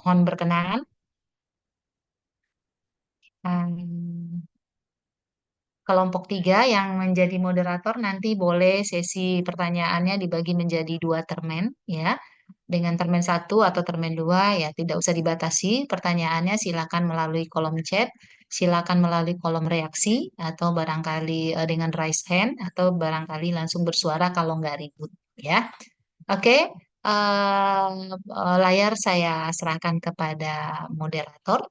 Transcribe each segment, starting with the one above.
Mohon berkenan. Hmm, Kelompok 3 yang menjadi moderator nanti boleh sesi pertanyaannya dibagi menjadi dua termen, ya. Dengan termen satu atau termen dua, ya tidak usah dibatasi. Pertanyaannya silakan melalui kolom chat, silakan melalui kolom reaksi, atau barangkali dengan raise hand, atau barangkali langsung bersuara kalau nggak ribut, ya. Oke, layar saya serahkan kepada moderator.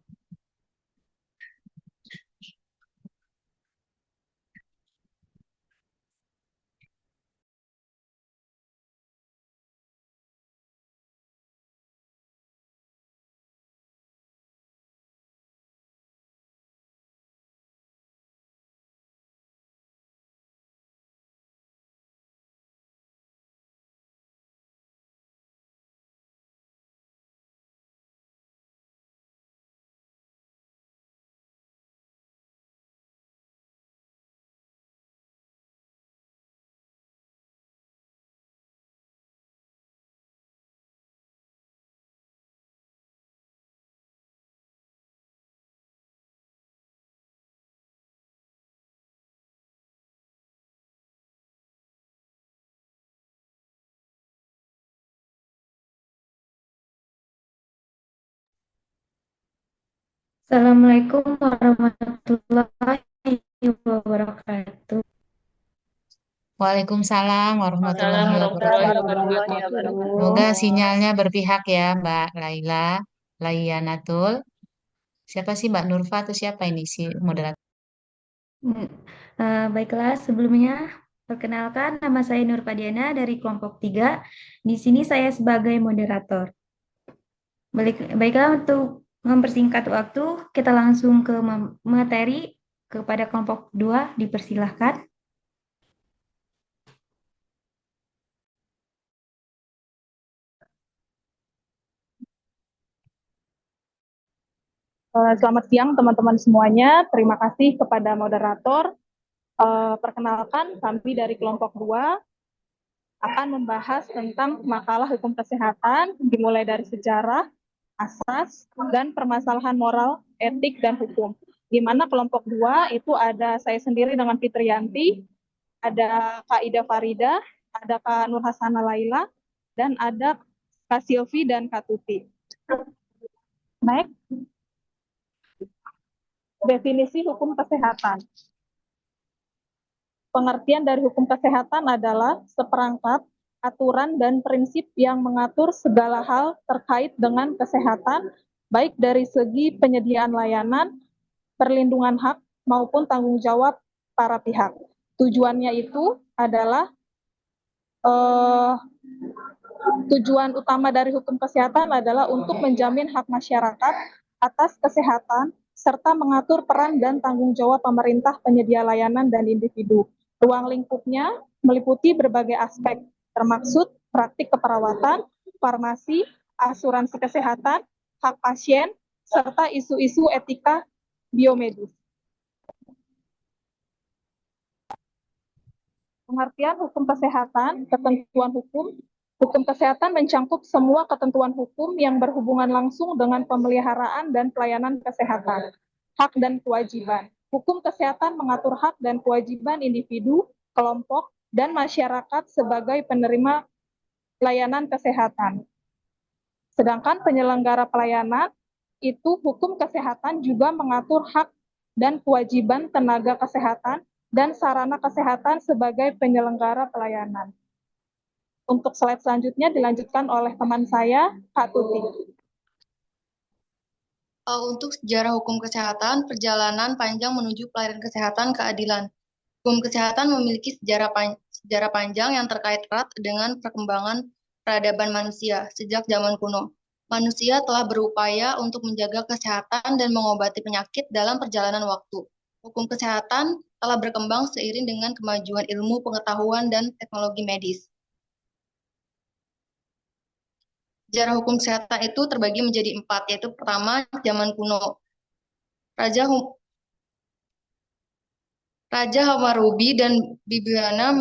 Assalamualaikum warahmatullahi wabarakatuh. Waalaikumsalam Waalaikumsalam warahmatullahi warahmatullahi wabarakatuh. Semoga wabarakatuh. sinyalnya berpihak ya, Mbak Laila, Laiyanatul. Siapa sih Mbak Nurfa atau siapa ini si moderator? Hmm, Baiklah, sebelumnya perkenalkan nama saya Nur Padiana dari kelompok 3. Di sini saya sebagai moderator. Baiklah, untuk mempersingkat waktu, kita langsung ke materi kepada kelompok 2, dipersilahkan. Selamat siang teman-teman semuanya. Terima kasih kepada moderator. Perkenalkan, kami dari kelompok 2 akan membahas tentang makalah hukum kesehatan, dimulai dari sejarah, asas, dan permasalahan moral, etik, dan hukum. Di mana kelompok 2 itu ada saya sendiri dengan Fitriyanti, ada Kak Ida Farida, ada Kak Nur Hasana Laila, dan ada Kak Silvi dan Kak Tuti. Next, definisi hukum kesehatan. Pengertian dari hukum kesehatan adalah seperangkat aturan dan prinsip yang mengatur segala hal terkait dengan kesehatan, baik dari segi penyediaan layanan, perlindungan hak, maupun tanggung jawab para pihak. Tujuannya itu adalah eh, tujuan utama dari hukum kesehatan adalah untuk menjamin hak masyarakat atas kesehatan serta mengatur peran dan tanggung jawab pemerintah, penyedia layanan, dan individu. Ruang lingkupnya meliputi berbagai aspek, termaksud praktik keperawatan, farmasi, asuransi kesehatan, hak pasien, serta isu-isu etika biomedis. Pengertian hukum kesehatan, ketentuan hukum. Hukum kesehatan mencangkup semua ketentuan hukum yang berhubungan langsung dengan pemeliharaan dan pelayanan kesehatan. Hak dan kewajiban. Hukum kesehatan mengatur hak dan kewajiban individu, kelompok, dan masyarakat sebagai penerima layanan kesehatan. Sedangkan penyelenggara pelayanan itu hukum kesehatan juga mengatur hak dan kewajiban tenaga kesehatan dan sarana kesehatan sebagai penyelenggara pelayanan. Untuk slide selanjutnya dilanjutkan oleh teman saya, Kak Tuti. Untuk sejarah hukum kesehatan, perjalanan panjang menuju pelayanan kesehatan keadilan. Hukum kesehatan memiliki sejarah panjang yang terkait erat dengan perkembangan peradaban manusia sejak zaman kuno. Manusia telah berupaya untuk menjaga kesehatan dan mengobati penyakit dalam perjalanan waktu. Hukum kesehatan telah berkembang seiring dengan kemajuan ilmu, pengetahuan, dan teknologi medis. Sejarah hukum kesehatan itu terbagi menjadi 4, yaitu pertama, zaman kuno. Raja Hammurabi dan Bibiana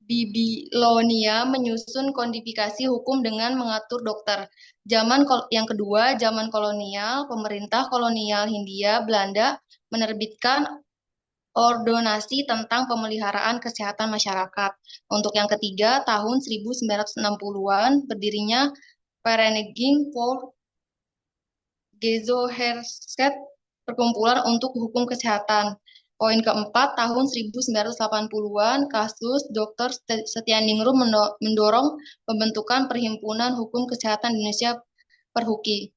Babilonia menyusun kodifikasi hukum dengan mengatur dokter. Yang kedua, zaman kolonial, pemerintah kolonial Hindia Belanda menerbitkan ordonasi tentang pemeliharaan kesehatan masyarakat. Untuk yang ketiga, tahun 1960-an berdirinya Vereniging voor Gezondheid, perkumpulan untuk hukum kesehatan. Poin keempat, tahun 1980-an, kasus Dr. Setianingrum mendorong pembentukan Perhimpunan Hukum Kesehatan Indonesia Perhuki.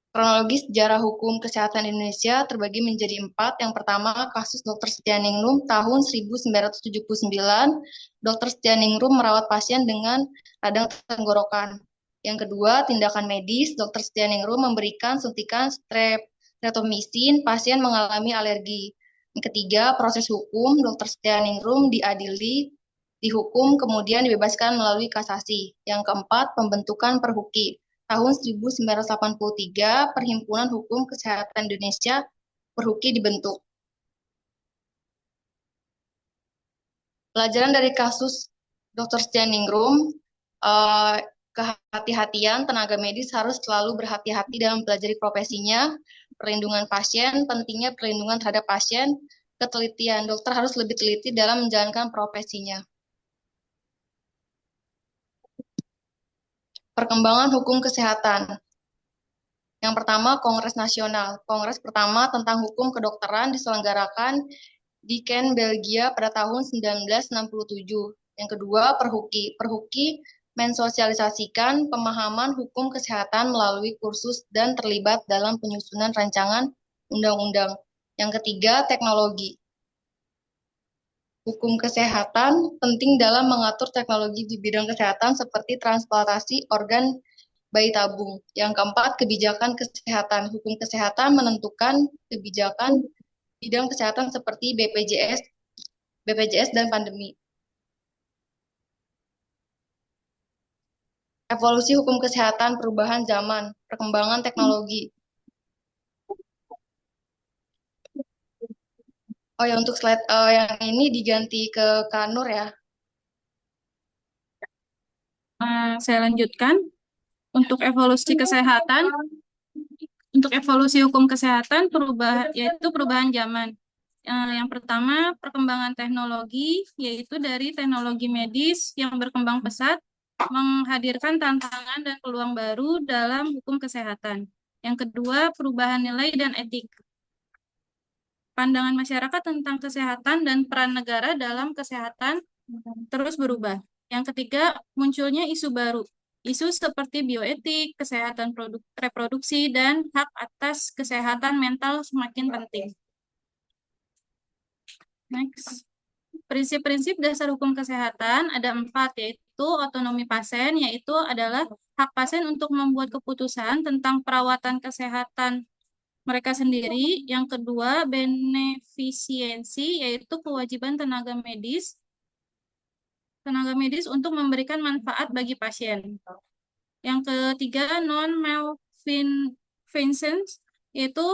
Kronologi sejarah hukum kesehatan Indonesia terbagi menjadi 4. Yang pertama, kasus Dr. Setianingrum tahun 1979. Dr. Setianingrum merawat pasien dengan radang tenggorokan. Yang kedua, tindakan medis. Dr. Setianingrum memberikan suntikan streptomycin, pasien mengalami alergi. Yang ketiga, proses hukum. Dr. Setianingrum dihukum, kemudian dibebaskan melalui kasasi. Yang keempat, pembentukan Perhuki. Tahun 1983, Perhimpunan Hukum Kesehatan Indonesia Perhuki dibentuk. Pelajaran dari kasus Dr. Setianingrum, kehati-hatian tenaga medis harus selalu berhati-hati dalam mempelajari profesinya, perlindungan pasien, pentingnya perlindungan terhadap pasien, ketelitian. Dokter harus lebih teliti dalam menjalankan profesinya. Perkembangan hukum kesehatan. Yang pertama, Kongres Nasional. Kongres pertama tentang hukum kedokteran diselenggarakan di Caen, Belgia pada tahun 1967. Yang kedua, Perhuki. Perhuki mensosialisasikan pemahaman hukum kesehatan melalui kursus dan terlibat dalam penyusunan rancangan undang-undang. Yang ketiga, teknologi. Hukum kesehatan penting dalam mengatur teknologi di bidang kesehatan seperti transplantasi organ bayi tabung. Yang keempat, kebijakan kesehatan. Hukum kesehatan menentukan kebijakan bidang kesehatan seperti BPJS dan pandemi. Evolusi hukum kesehatan, perubahan zaman, perkembangan teknologi. Oh ya, untuk slide yang ini diganti ke Kanur ya. Saya lanjutkan. Untuk evolusi kesehatan, untuk evolusi hukum kesehatan, yaitu perubahan zaman. Yang pertama, perkembangan teknologi, yaitu dari teknologi medis yang berkembang pesat, menghadirkan tantangan dan peluang baru dalam hukum kesehatan. Yang kedua, perubahan nilai dan etik. Pandangan masyarakat tentang kesehatan dan peran negara dalam kesehatan terus berubah. Yang ketiga, munculnya isu baru. Isu seperti bioetik, kesehatan reproduksi, dan hak atas kesehatan mental semakin penting. Next. Prinsip-prinsip dasar hukum kesehatan ada 4, yaitu otonomi pasien, yaitu adalah hak pasien untuk membuat keputusan tentang perawatan kesehatan mereka sendiri. Yang kedua, benefisiensi, yaitu kewajiban tenaga medis untuk memberikan manfaat bagi pasien. Yang ketiga, non-malfeasance, yaitu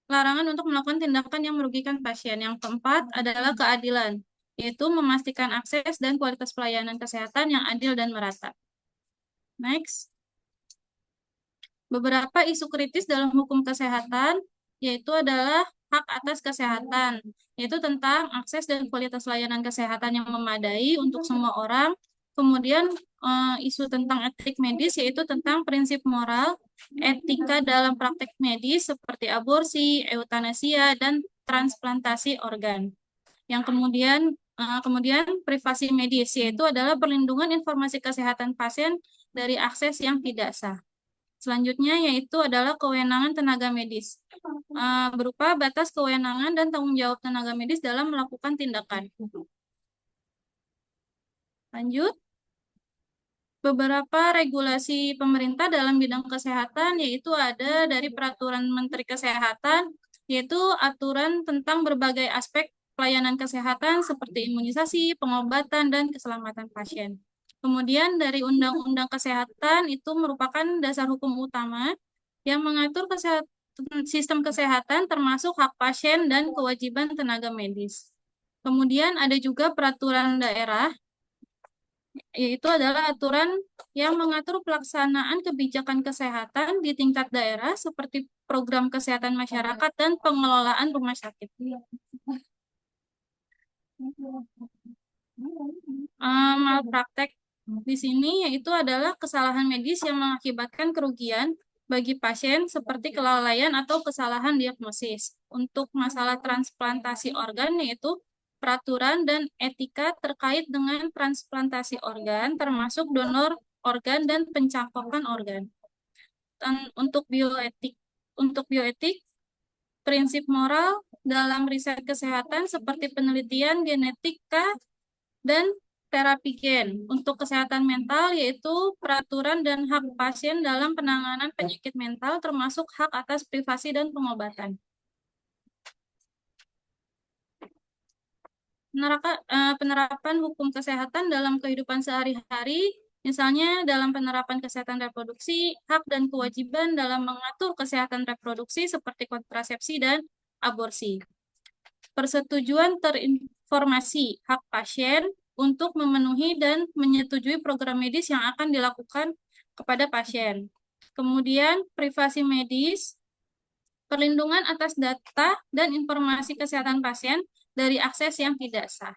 larangan untuk melakukan tindakan yang merugikan pasien. Yang keempat adalah keadilan, yaitu memastikan akses dan kualitas pelayanan kesehatan yang adil dan merata. Next. Beberapa isu kritis dalam hukum kesehatan, yaitu adalah hak atas kesehatan, yaitu tentang akses dan kualitas layanan kesehatan yang memadai untuk semua orang. Kemudian isu tentang etik medis, yaitu tentang prinsip moral, etika dalam praktek medis seperti aborsi, eutanasia, dan transplantasi organ. Yang kemudian privasi medis, yaitu adalah perlindungan informasi kesehatan pasien dari akses yang tidak sah. Selanjutnya yaitu adalah kewenangan tenaga medis, berupa batas kewenangan dan tanggung jawab tenaga medis dalam melakukan tindakan. Lanjut. Beberapa regulasi pemerintah dalam bidang kesehatan, yaitu ada dari Peraturan Menteri Kesehatan, yaitu aturan tentang berbagai aspek pelayanan kesehatan seperti imunisasi, pengobatan, dan keselamatan pasien. Kemudian dari Undang-Undang Kesehatan itu merupakan dasar hukum utama yang mengatur sistem kesehatan termasuk hak pasien dan kewajiban tenaga medis. Kemudian ada juga peraturan daerah, yaitu adalah aturan yang mengatur pelaksanaan kebijakan kesehatan di tingkat daerah seperti program kesehatan masyarakat dan pengelolaan rumah sakit. Malpraktek di sini yaitu adalah kesalahan medis yang mengakibatkan kerugian bagi pasien seperti kelalaian atau kesalahan diagnosis. Untuk masalah transplantasi organ yaitu peraturan dan etika terkait dengan transplantasi organ termasuk donor organ dan pencangkokan organ. Dan untuk bioetik prinsip moral dalam riset kesehatan seperti penelitian genetika dan terapi gen. Untuk kesehatan mental yaitu peraturan dan hak pasien dalam penanganan penyakit mental termasuk hak atas privasi dan pengobatan. Penerapan hukum kesehatan dalam kehidupan sehari-hari, misalnya dalam penerapan kesehatan reproduksi, hak dan kewajiban dalam mengatur kesehatan reproduksi seperti kontrasepsi dan aborsi. Persetujuan terinformasi hak pasien untuk memenuhi dan menyetujui program medis yang akan dilakukan kepada pasien. Kemudian privasi medis, perlindungan atas data dan informasi kesehatan pasien dari akses yang tidak sah.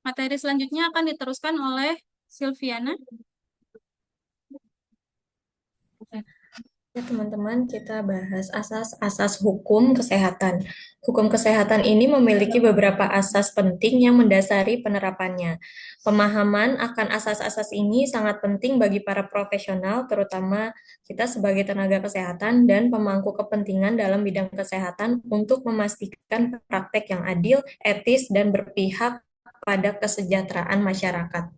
Materi selanjutnya akan diteruskan oleh Silviana. Ya, teman-teman, kita bahas asas-asas hukum kesehatan. Hukum kesehatan ini memiliki beberapa asas penting yang mendasari penerapannya. Pemahaman akan asas-asas ini sangat penting bagi para profesional, terutama kita sebagai tenaga kesehatan dan pemangku kepentingan dalam bidang kesehatan untuk memastikan praktek yang adil, etis, dan berpihak pada kesejahteraan masyarakat.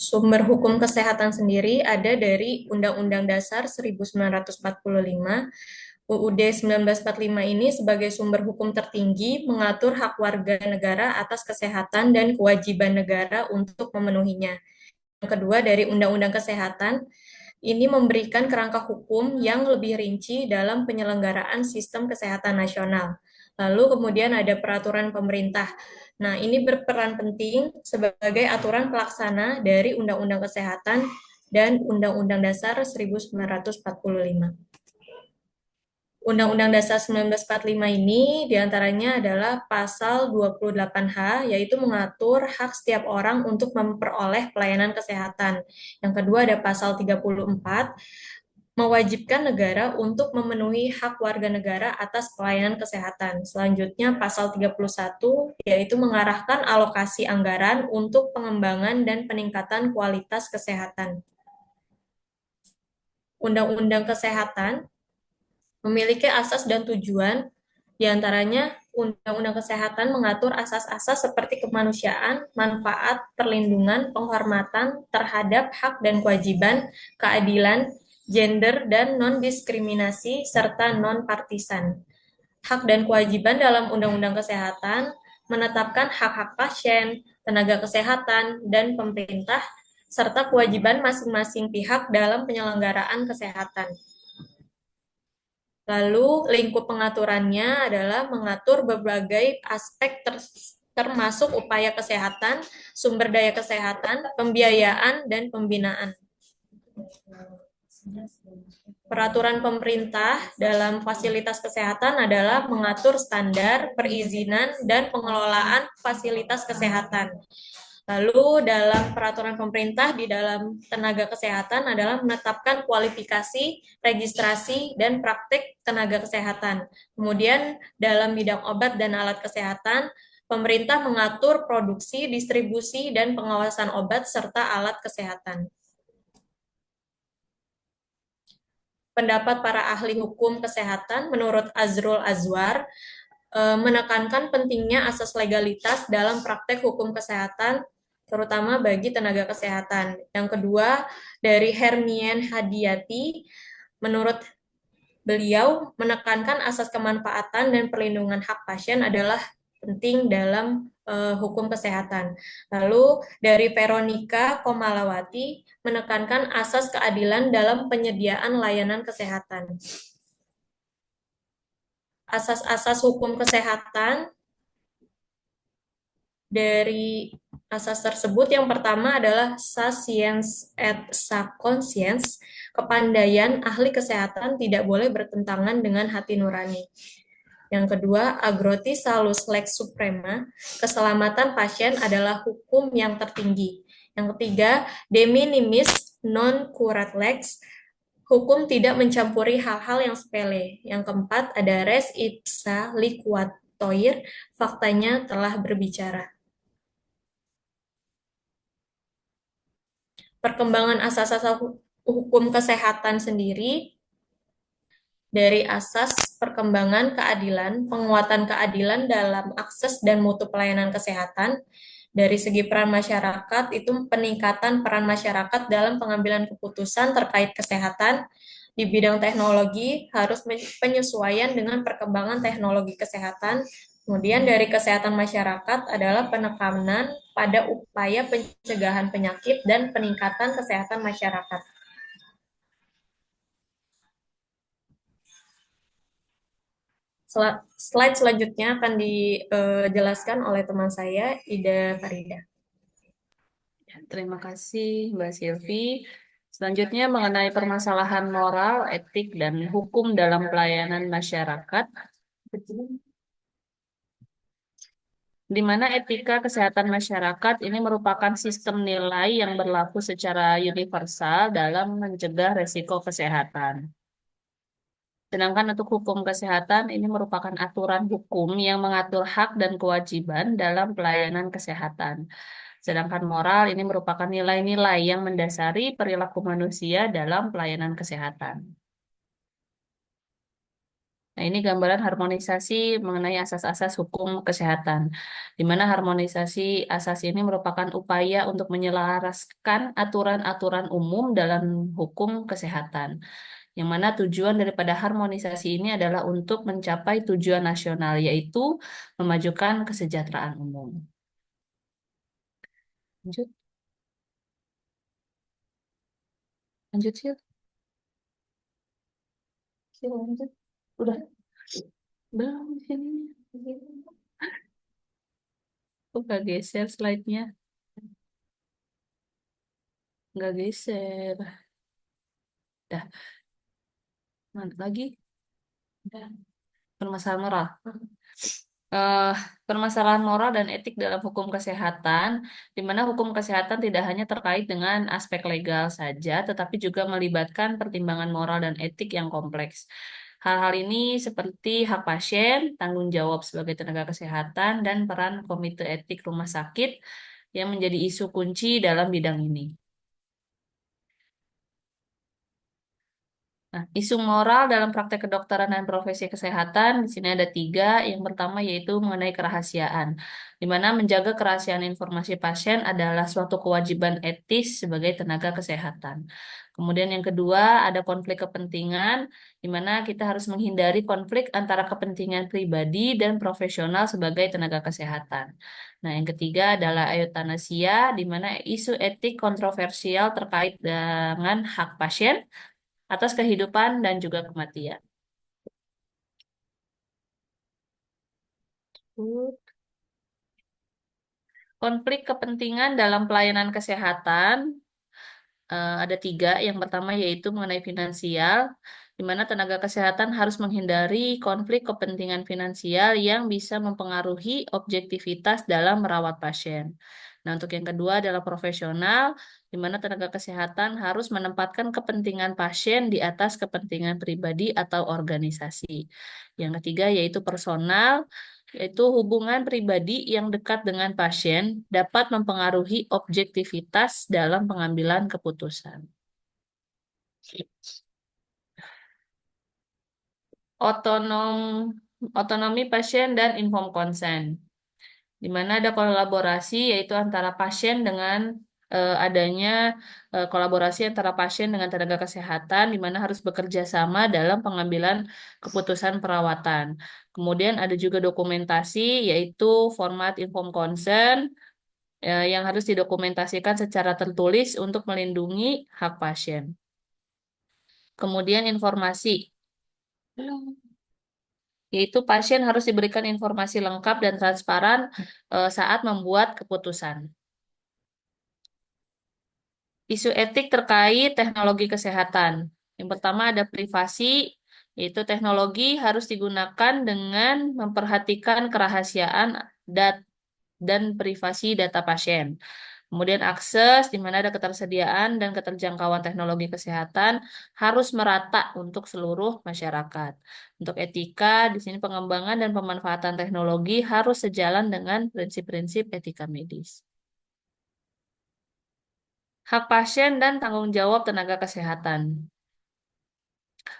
Sumber hukum kesehatan sendiri ada dari Undang-Undang Dasar 1945. UUD 1945 ini sebagai sumber hukum tertinggi mengatur hak warga negara atas kesehatan dan kewajiban negara untuk memenuhinya. Yang kedua dari Undang-Undang Kesehatan, ini memberikan kerangka hukum yang lebih rinci dalam penyelenggaraan sistem kesehatan nasional. Lalu kemudian ada peraturan pemerintah. Nah, ini berperan penting sebagai aturan pelaksana dari Undang-Undang Kesehatan dan Undang-Undang Dasar 1945. Undang-Undang Dasar 1945 ini diantaranya adalah pasal 28H, yaitu mengatur hak setiap orang untuk memperoleh pelayanan kesehatan. Yang kedua ada pasal 34, mewajibkan negara untuk memenuhi hak warga negara atas pelayanan kesehatan. Selanjutnya pasal 31, yaitu mengarahkan alokasi anggaran untuk pengembangan dan peningkatan kualitas kesehatan. Undang-Undang Kesehatan memiliki asas dan tujuan, diantaranya Undang-Undang Kesehatan mengatur asas-asas seperti kemanusiaan, manfaat, perlindungan, penghormatan terhadap hak dan kewajiban, keadilan, gender, dan non-diskriminasi, serta non-partisan. Hak dan kewajiban dalam Undang-Undang Kesehatan menetapkan hak-hak pasien, tenaga kesehatan, dan pemerintah, serta kewajiban masing-masing pihak dalam penyelenggaraan kesehatan. Lalu lingkup pengaturannya adalah mengatur berbagai aspek termasuk upaya kesehatan, sumber daya kesehatan, pembiayaan, dan pembinaan. Peraturan pemerintah dalam fasilitas kesehatan adalah mengatur standar, perizinan, dan pengelolaan fasilitas kesehatan. Lalu dalam peraturan pemerintah di dalam tenaga kesehatan adalah menetapkan kualifikasi, registrasi, dan praktik tenaga kesehatan. Kemudian dalam bidang obat dan alat kesehatan, pemerintah mengatur produksi, distribusi, dan pengawasan obat serta alat kesehatan. Pendapat para ahli hukum kesehatan menurut Azrul Azwar menekankan pentingnya asas legalitas dalam praktek hukum kesehatan, terutama bagi tenaga kesehatan. Yang kedua, dari Hermien Hadiati, menurut beliau menekankan asas kemanfaatan dan perlindungan hak pasien adalah penting dalam hukum kesehatan. Lalu dari Veronica Komalawati menekankan asas keadilan dalam penyediaan layanan kesehatan. Asas-asas hukum kesehatan dari asas tersebut yang pertama adalah science et conscience, kepandaian ahli kesehatan tidak boleh bertentangan dengan hati nurani. Yang kedua, agrotis salus lex suprema, keselamatan pasien adalah hukum yang tertinggi. Yang ketiga, de minimis non curat lex, hukum tidak mencampuri hal-hal yang sepele. Yang keempat, ada res ipsa liquator, faktanya telah berbicara. Perkembangan asas-asas hukum kesehatan sendiri dari asas perkembangan keadilan, penguatan keadilan dalam akses dan mutu pelayanan kesehatan. Dari segi peran masyarakat, itu peningkatan peran masyarakat dalam pengambilan keputusan terkait kesehatan. Di bidang teknologi, harus penyesuaian dengan perkembangan teknologi kesehatan. Kemudian dari kesehatan masyarakat adalah penekanan pada upaya pencegahan penyakit dan peningkatan kesehatan masyarakat. Slide selanjutnya akan dijelaskan oleh teman saya, Ida Farida. Terima kasih, Mbak Silvi. Selanjutnya mengenai permasalahan moral, etik, dan hukum dalam pelayanan masyarakat, di mana etika kesehatan masyarakat ini merupakan sistem nilai yang berlaku secara universal dalam mencegah resiko kesehatan. Sedangkan untuk hukum kesehatan ini merupakan aturan hukum yang mengatur hak dan kewajiban dalam pelayanan kesehatan. Sedangkan moral ini merupakan nilai-nilai yang mendasari perilaku manusia dalam pelayanan kesehatan. Nah, ini gambaran harmonisasi mengenai asas-asas hukum kesehatan, di mana harmonisasi asas ini merupakan upaya untuk menyelaraskan aturan-aturan umum dalam hukum kesehatan, yang mana tujuan daripada harmonisasi ini adalah untuk mencapai tujuan nasional, yaitu memajukan kesejahteraan umum. Lanjut. Lanjut, Sil. Sil, lanjut. Udah. Belum di sini. Nggak geser slide-nya. Nggak geser. Dah. Mana lagi? Dah. Permasalahan moral. Permasalahan moral dan etik dalam hukum kesehatan, di mana hukum kesehatan tidak hanya terkait dengan aspek legal saja, tetapi juga melibatkan pertimbangan moral dan etik yang kompleks. Hal-hal ini seperti hak pasien, tanggung jawab sebagai tenaga kesehatan, dan peran komite etik rumah sakit yang menjadi isu kunci dalam bidang ini. Nah, isu moral dalam praktek kedokteran dan profesi kesehatan di sini ada 3. Yang pertama yaitu mengenai kerahasiaan, di mana menjaga kerahasiaan informasi pasien adalah suatu kewajiban etis sebagai tenaga kesehatan. Kemudian yang kedua ada konflik kepentingan, di mana kita harus menghindari konflik antara kepentingan pribadi dan profesional sebagai tenaga kesehatan. Nah, yang ketiga adalah eutanasia, di mana isu etik kontroversial terkait dengan hak pasien atas kehidupan dan juga kematian. Konflik kepentingan dalam pelayanan kesehatan ada 3. Yang pertama yaitu mengenai finansial, di mana tenaga kesehatan harus menghindari konflik kepentingan finansial yang bisa mempengaruhi objektivitas dalam merawat pasien. Nah, untuk yang kedua adalah profesional, di mana tenaga kesehatan harus menempatkan kepentingan pasien di atas kepentingan pribadi atau organisasi. Yang ketiga yaitu personal, yaitu hubungan pribadi yang dekat dengan pasien dapat mempengaruhi objektivitas dalam pengambilan keputusan. Otonomi pasien dan informed consent, di mana ada kolaborasi yaitu antara pasien dengan adanya kolaborasi antara pasien dengan tenaga kesehatan, di mana harus bekerja sama dalam pengambilan keputusan perawatan. Kemudian ada juga dokumentasi, yaitu format inform consent, yang harus didokumentasikan secara tertulis untuk melindungi hak pasien. Kemudian informasi, yaitu pasien harus diberikan informasi lengkap dan transparan saat membuat keputusan. Isu etik terkait teknologi kesehatan. Yang pertama ada privasi, yaitu teknologi harus digunakan dengan memperhatikan kerahasiaan dan privasi data pasien. Kemudian akses, di mana ada ketersediaan dan keterjangkauan teknologi kesehatan harus merata untuk seluruh masyarakat. Untuk etika, di sini pengembangan dan pemanfaatan teknologi harus sejalan dengan prinsip-prinsip etika medis. Hak pasien dan tanggung jawab tenaga kesehatan.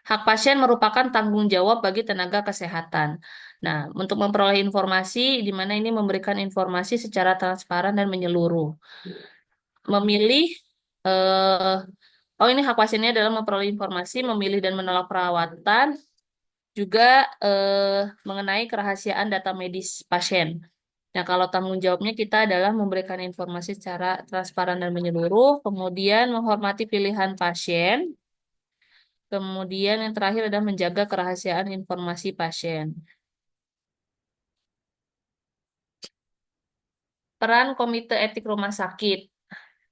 Hak pasien merupakan tanggung jawab bagi tenaga kesehatan. Nah, untuk memperoleh informasi, di mana ini memberikan informasi secara transparan dan menyeluruh. Memilih, eh, oh ini hak pasiennya adalah memperoleh informasi, memilih dan menolak perawatan, juga mengenai kerahasiaan data medis pasien. Nah, kalau tanggung jawabnya kita adalah memberikan informasi secara transparan dan menyeluruh, kemudian menghormati pilihan pasien, kemudian yang terakhir adalah menjaga kerahasiaan informasi pasien. Peran Komite Etik Rumah Sakit.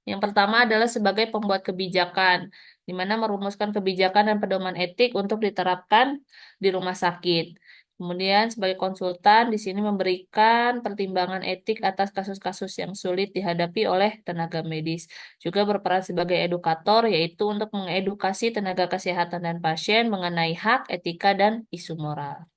Yang pertama adalah sebagai pembuat kebijakan, di mana merumuskan kebijakan dan pedoman etik untuk diterapkan di rumah sakit. Kemudian sebagai konsultan, di sini memberikan pertimbangan etik atas kasus-kasus yang sulit dihadapi oleh tenaga medis. Juga berperan sebagai edukator, yaitu untuk mengedukasi tenaga kesehatan dan pasien mengenai hak, etika, dan isu moral.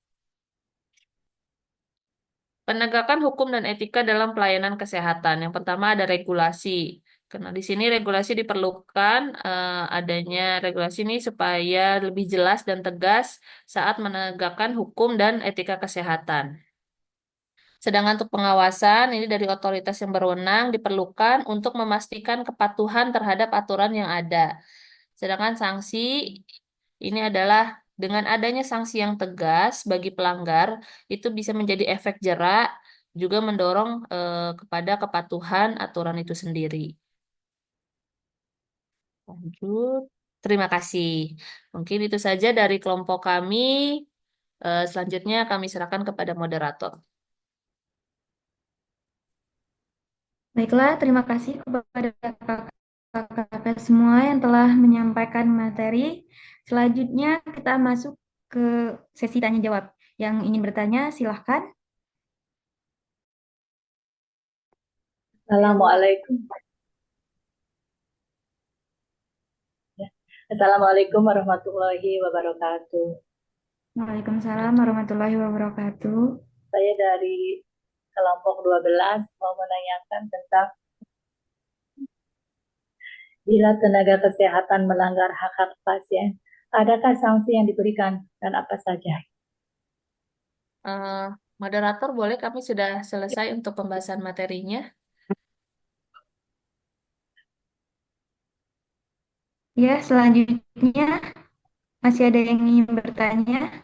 Penegakan hukum dan etika dalam pelayanan kesehatan. Yang pertama ada regulasi. Karena di sini regulasi diperlukan adanya regulasi ini supaya lebih jelas dan tegas saat menegakkan hukum dan etika kesehatan. Sedangkan untuk pengawasan, ini dari otoritas yang berwenang diperlukan untuk memastikan kepatuhan terhadap aturan yang ada. Sedangkan sanksi ini adalah dengan adanya sanksi yang tegas bagi pelanggar, itu bisa menjadi efek jerak, juga mendorong kepada kepatuhan aturan itu sendiri. Lanjut. Terima kasih. Mungkin itu saja dari kelompok kami. Selanjutnya kami serahkan kepada moderator. Baiklah, terima kasih kepada kakak-kakak semua yang telah menyampaikan materi. Selanjutnya kita masuk ke sesi tanya jawab. Yang ingin bertanya, silahkan. Assalamualaikum. Assalamualaikum warahmatullahi wabarakatuh. Waalaikumsalam warahmatullahi wabarakatuh. Saya dari kelompok 12 mau menanyakan tentang bila tenaga kesehatan melanggar hak-hak pasien, adakah sanksi yang diberikan dan apa saja? Moderator, boleh kami sudah selesai untuk pembahasan materinya? Ya, selanjutnya masih ada yang ingin bertanya?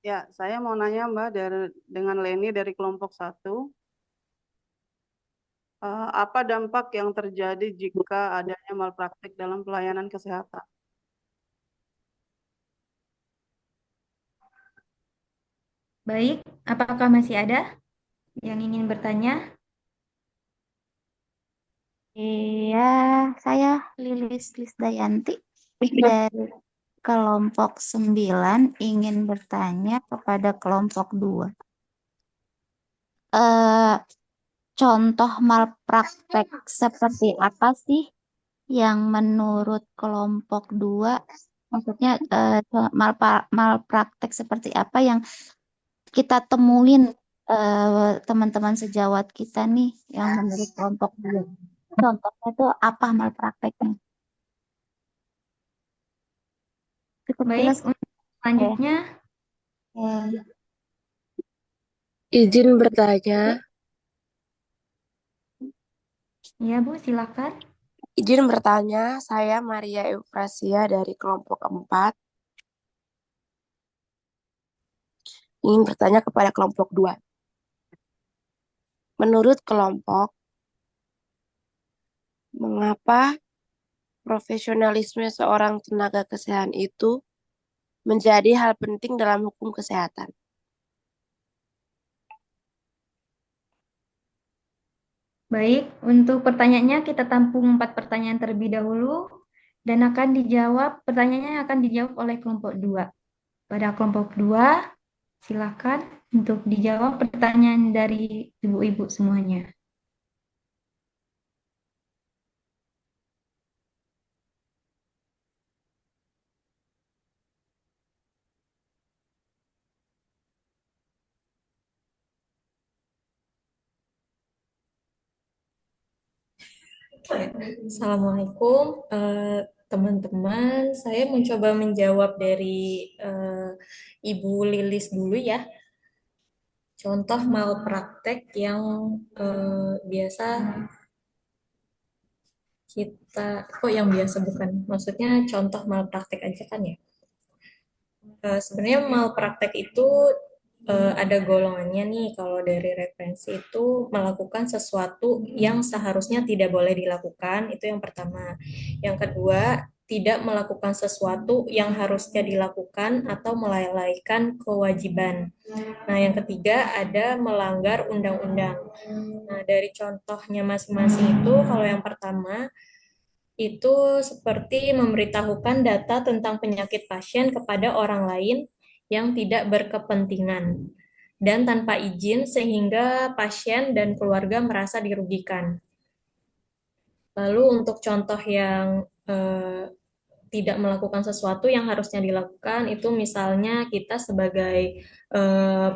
Ya, saya mau nanya Mbak dengan Leni dari kelompok 1. Apa dampak yang terjadi jika adanya malpraktik dalam pelayanan kesehatan? Baik, apakah masih ada yang ingin bertanya? Iya, saya Lilis Lisdayanti dari kelompok 9 ingin bertanya kepada kelompok 2. Contoh malpraktek seperti apa sih yang menurut kelompok 2, maksudnya malpraktek seperti apa yang kita temuin teman-teman sejawat kita nih yang menurut kelompok 2? Contohnya itu apa malprakteknya? Cukup Baik, jelas. untuk selanjutnya, Izin bertanya, ya Bu, silakan. Izin bertanya, saya Maria Eufrasia dari kelompok 4. Ingin bertanya kepada kelompok 2. Menurut kelompok, mengapa profesionalisme seorang tenaga kesehatan itu menjadi hal penting dalam hukum kesehatan? Baik, untuk pertanyaannya kita tampung 4 pertanyaan terlebih dahulu dan pertanyaannya akan dijawab oleh kelompok 2. Pada kelompok 2, silakan untuk dijawab pertanyaan dari ibu-ibu semuanya. Assalamualaikum, teman-teman. Saya mencoba menjawab dari Ibu Lilis dulu ya. Contoh malpraktek yang biasa yang biasa bukan, maksudnya contoh malpraktek aja kan ya. Sebenarnya malpraktek itu ada golongannya nih. Kalau dari referensi itu melakukan sesuatu yang seharusnya tidak boleh dilakukan, itu yang pertama. Yang kedua, tidak melakukan sesuatu yang harusnya dilakukan atau melalaikan kewajiban. Nah, yang ketiga ada melanggar undang-undang. Nah, dari contohnya masing-masing itu, kalau yang pertama itu seperti memberitahukan data tentang penyakit pasien kepada orang lain yang tidak berkepentingan dan tanpa izin sehingga pasien dan keluarga merasa dirugikan. Lalu untuk contoh yang tidak melakukan sesuatu yang harusnya dilakukan, itu misalnya kita sebagai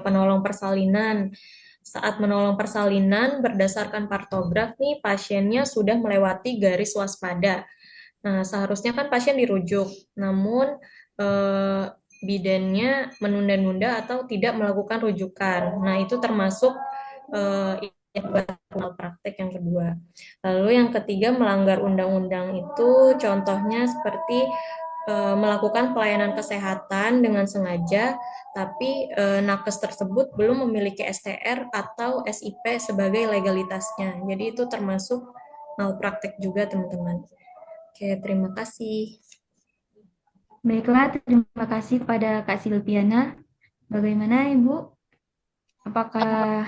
penolong persalinan. Saat menolong persalinan berdasarkan partograf nih, pasiennya sudah melewati garis waspada. Nah, seharusnya kan pasien dirujuk, namun bidannya menunda-nunda atau tidak melakukan rujukan. Nah, itu termasuk malpraktek yang kedua. Lalu yang ketiga, melanggar undang-undang itu contohnya seperti melakukan pelayanan kesehatan dengan sengaja, tapi nakes tersebut belum memiliki STR atau SIP sebagai legalitasnya. Jadi itu termasuk malpraktek juga, teman-teman. Oke, terima kasih. Baiklah, terima kasih kepada Kak Silviana. Bagaimana Ibu? Apakah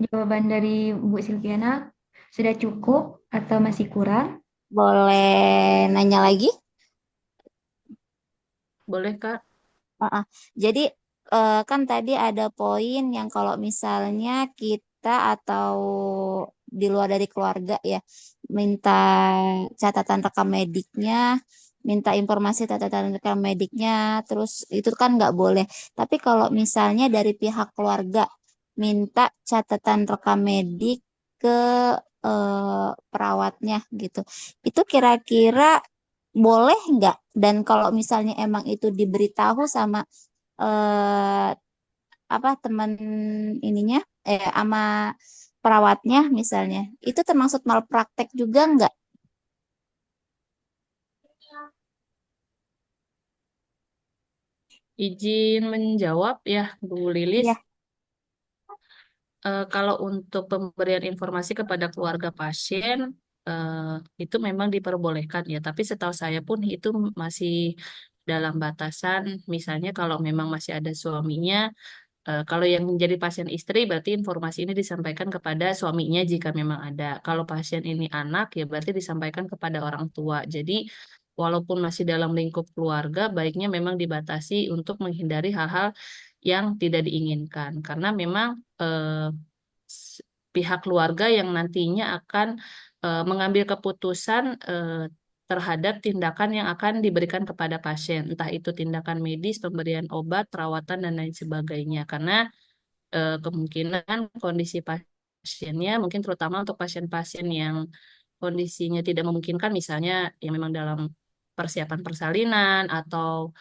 jawaban dari Bu Silviana sudah cukup atau masih kurang? Boleh nanya lagi? Boleh, Kak. Jadi kan tadi ada poin yang kalau misalnya kita atau di luar dari keluarga ya minta catatan rekam mediknya, minta informasi catatan rekam mediknya, terus itu kan nggak boleh. Tapi kalau misalnya dari pihak keluarga minta catatan rekam medik ke perawatnya gitu, itu kira-kira boleh nggak? Dan kalau misalnya emang itu diberitahu sama eh, teman ininya sama perawatnya misalnya, itu termasuk malpraktek juga nggak? Izin menjawab ya, Bu Lilis. Iya. Kalau untuk pemberian informasi kepada keluarga pasien, eh, itu memang diperbolehkan ya. Tapi setahu saya pun itu masih dalam batasan, misalnya kalau memang masih ada suaminya, kalau yang menjadi pasien istri, berarti informasi ini disampaikan kepada suaminya jika memang ada. Kalau pasien ini anak, ya berarti disampaikan kepada orang tua. Jadi, walaupun masih dalam lingkup keluarga, baiknya memang dibatasi untuk menghindari hal-hal yang tidak diinginkan. Karena memang pihak keluarga yang nantinya akan mengambil keputusan terhadap tindakan yang akan diberikan kepada pasien, entah itu tindakan medis, pemberian obat, perawatan, dan lain sebagainya. Karena kemungkinan kondisi pasiennya, mungkin terutama untuk pasien-pasien yang kondisinya tidak memungkinkan, misalnya yang memang dalam persiapan persalinan atau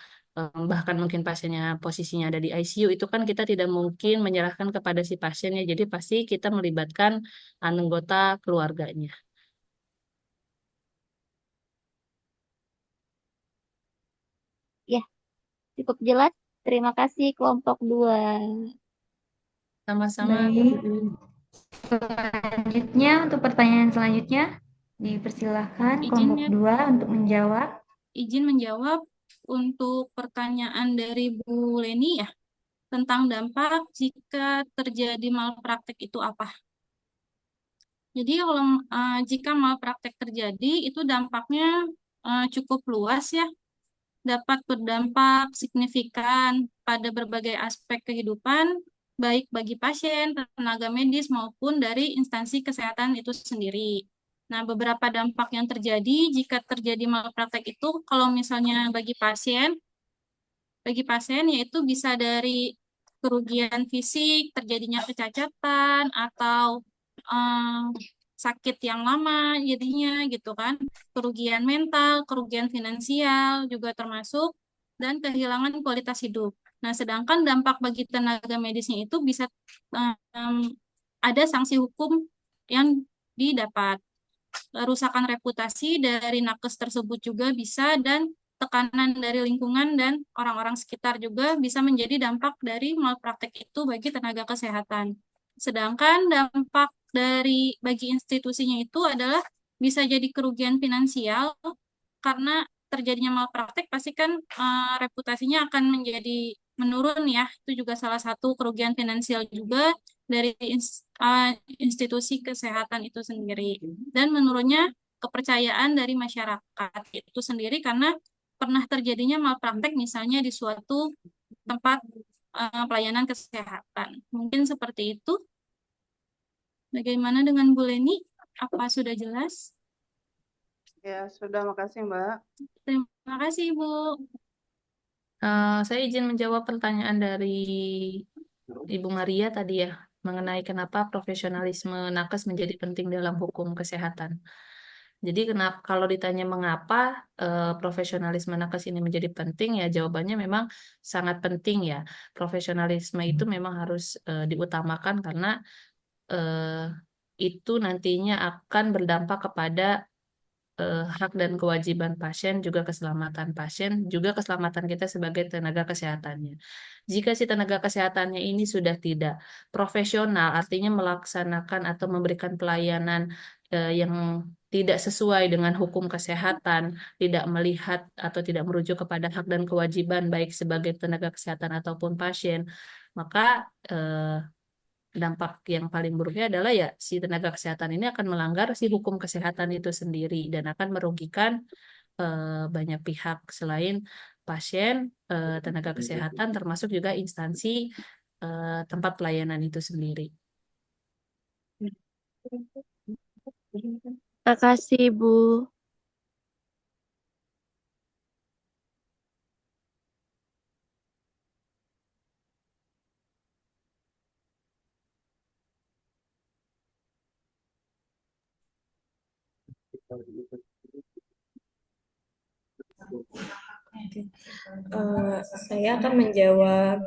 bahkan mungkin pasiennya posisinya ada di ICU, itu kan kita tidak mungkin menyerahkan kepada si pasiennya, jadi pasti kita melibatkan anggota keluarganya. Cukup jelas. Terima kasih kelompok 2. Sama-sama. Baik. Selanjutnya, untuk pertanyaan selanjutnya, dipersilahkan kelompok Izinnya 2 untuk menjawab. izin menjawab untuk pertanyaan dari Bu Leni ya, tentang dampak jika terjadi malpraktek itu apa? Jadi kalau jika malpraktek terjadi itu dampaknya cukup luas ya, dapat berdampak signifikan pada berbagai aspek kehidupan, baik bagi pasien, tenaga medis maupun dari instansi kesehatan itu sendiri. Nah, beberapa dampak yang terjadi jika terjadi malpraktek itu, kalau misalnya bagi pasien yaitu bisa dari kerugian fisik, terjadinya kecacatan, atau sakit yang lama jadinya gitu kan, kerugian mental, kerugian finansial juga termasuk, dan kehilangan kualitas hidup. Nah, sedangkan dampak bagi tenaga medisnya itu bisa ada sanksi hukum yang didapat. Kerusakan reputasi dari nakes tersebut juga bisa, dan tekanan dari lingkungan dan orang-orang sekitar juga bisa menjadi dampak dari malpraktek itu bagi tenaga kesehatan. Sedangkan dampak dari bagi institusinya itu adalah bisa jadi kerugian finansial karena terjadinya malpraktek pasti kan reputasinya akan menjadi menurun ya. Itu juga salah satu kerugian finansial juga dari institusi kesehatan itu sendiri. Dan menurunnya kepercayaan dari masyarakat itu sendiri karena pernah terjadinya malpraktek misalnya di suatu tempat pelayanan kesehatan. Mungkin seperti itu. Bagaimana dengan Bu Leni? Apa sudah jelas? Ya, sudah. Makasih, Mbak. Terima kasih, Bu. Saya izin menjawab pertanyaan dari Ibu Maria tadi ya, mengenai kenapa profesionalisme nakes menjadi penting dalam hukum kesehatan. Jadi kenapa kalau ditanya mengapa profesionalisme nakes ini menjadi penting ya, jawabannya memang sangat penting ya. Profesionalisme itu memang harus diutamakan karena eh, itu nantinya akan berdampak kepada hak dan kewajiban pasien, juga keselamatan pasien, juga keselamatan kita sebagai tenaga kesehatannya. Jika si tenaga kesehatannya ini sudah tidak profesional, artinya melaksanakan atau memberikan pelayanan yang tidak sesuai dengan hukum kesehatan, tidak melihat atau tidak merujuk kepada hak dan kewajiban baik sebagai tenaga kesehatan ataupun pasien, maka dampak yang paling buruknya adalah ya si tenaga kesehatan ini akan melanggar si hukum kesehatan itu sendiri dan akan merugikan banyak pihak selain pasien, tenaga kesehatan, termasuk juga instansi tempat pelayanan itu sendiri. Terima kasih, Bu. Saya akan menjawab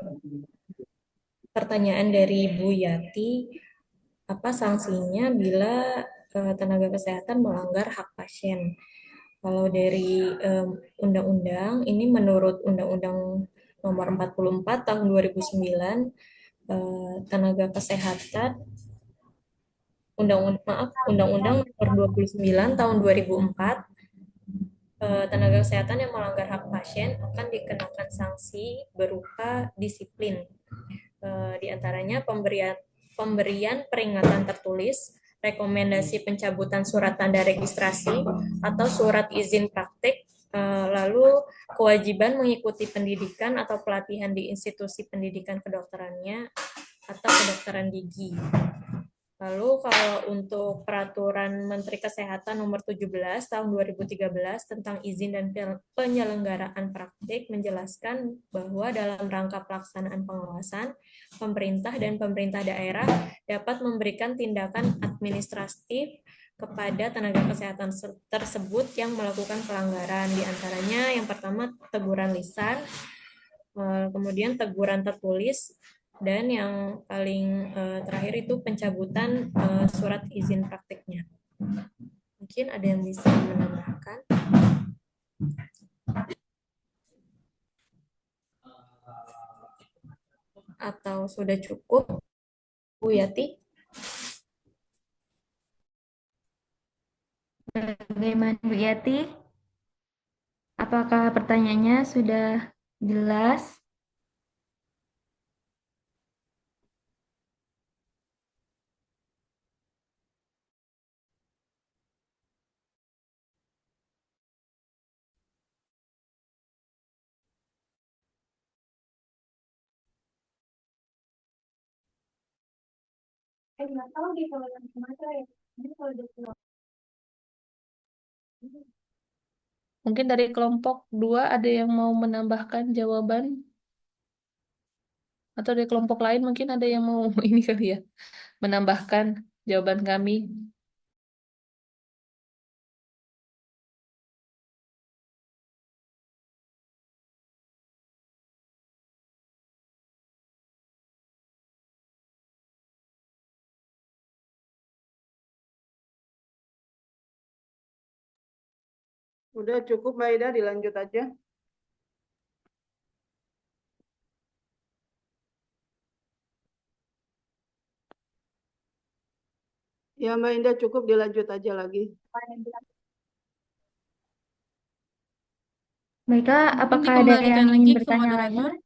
pertanyaan dari Bu Yati, apa sanksinya bila tenaga kesehatan melanggar hak pasien? Kalau dari undang-undang, ini menurut Undang-Undang Nomor 44 Tahun 2009, tenaga kesehatan, Undang-Undang Nomor 29 Tahun 2004, tenaga kesehatan yang melanggar hak pasien akan dikenakan sanksi berupa disiplin. Di antaranya pemberian peringatan tertulis, rekomendasi pencabutan surat tanda registrasi atau surat izin praktik, lalu kewajiban mengikuti pendidikan atau pelatihan di institusi pendidikan kedokterannya atau kedokteran gigi. Lalu kalau untuk peraturan Menteri Kesehatan nomor 17 tahun 2013 tentang izin dan penyelenggaraan praktik menjelaskan bahwa dalam rangka pelaksanaan pengawasan, pemerintah dan pemerintah daerah dapat memberikan tindakan administratif kepada tenaga kesehatan tersebut yang melakukan pelanggaran. Di antaranya yang pertama teguran lisan, kemudian teguran tertulis, dan yang paling terakhir itu pencabutan surat izin praktiknya. Mungkin ada yang bisa menambahkan? atau sudah cukup, Bu Yati? Bagaimana Bu Yati? Apakah pertanyaannya sudah jelas? Mungkin dari kelompok 2 ada yang mau menambahkan jawaban? Atau dari kelompok lain mungkin ada yang mau ini kali ya, menambahkan jawaban kami. Udah cukup Mbak Ida, dilanjut aja. Ya Mbak Indah cukup, dilanjut aja lagi. Baiklah, Mungkin apakah ada dikembalikan yang lagi ingin ke bertanya lagi? moderator.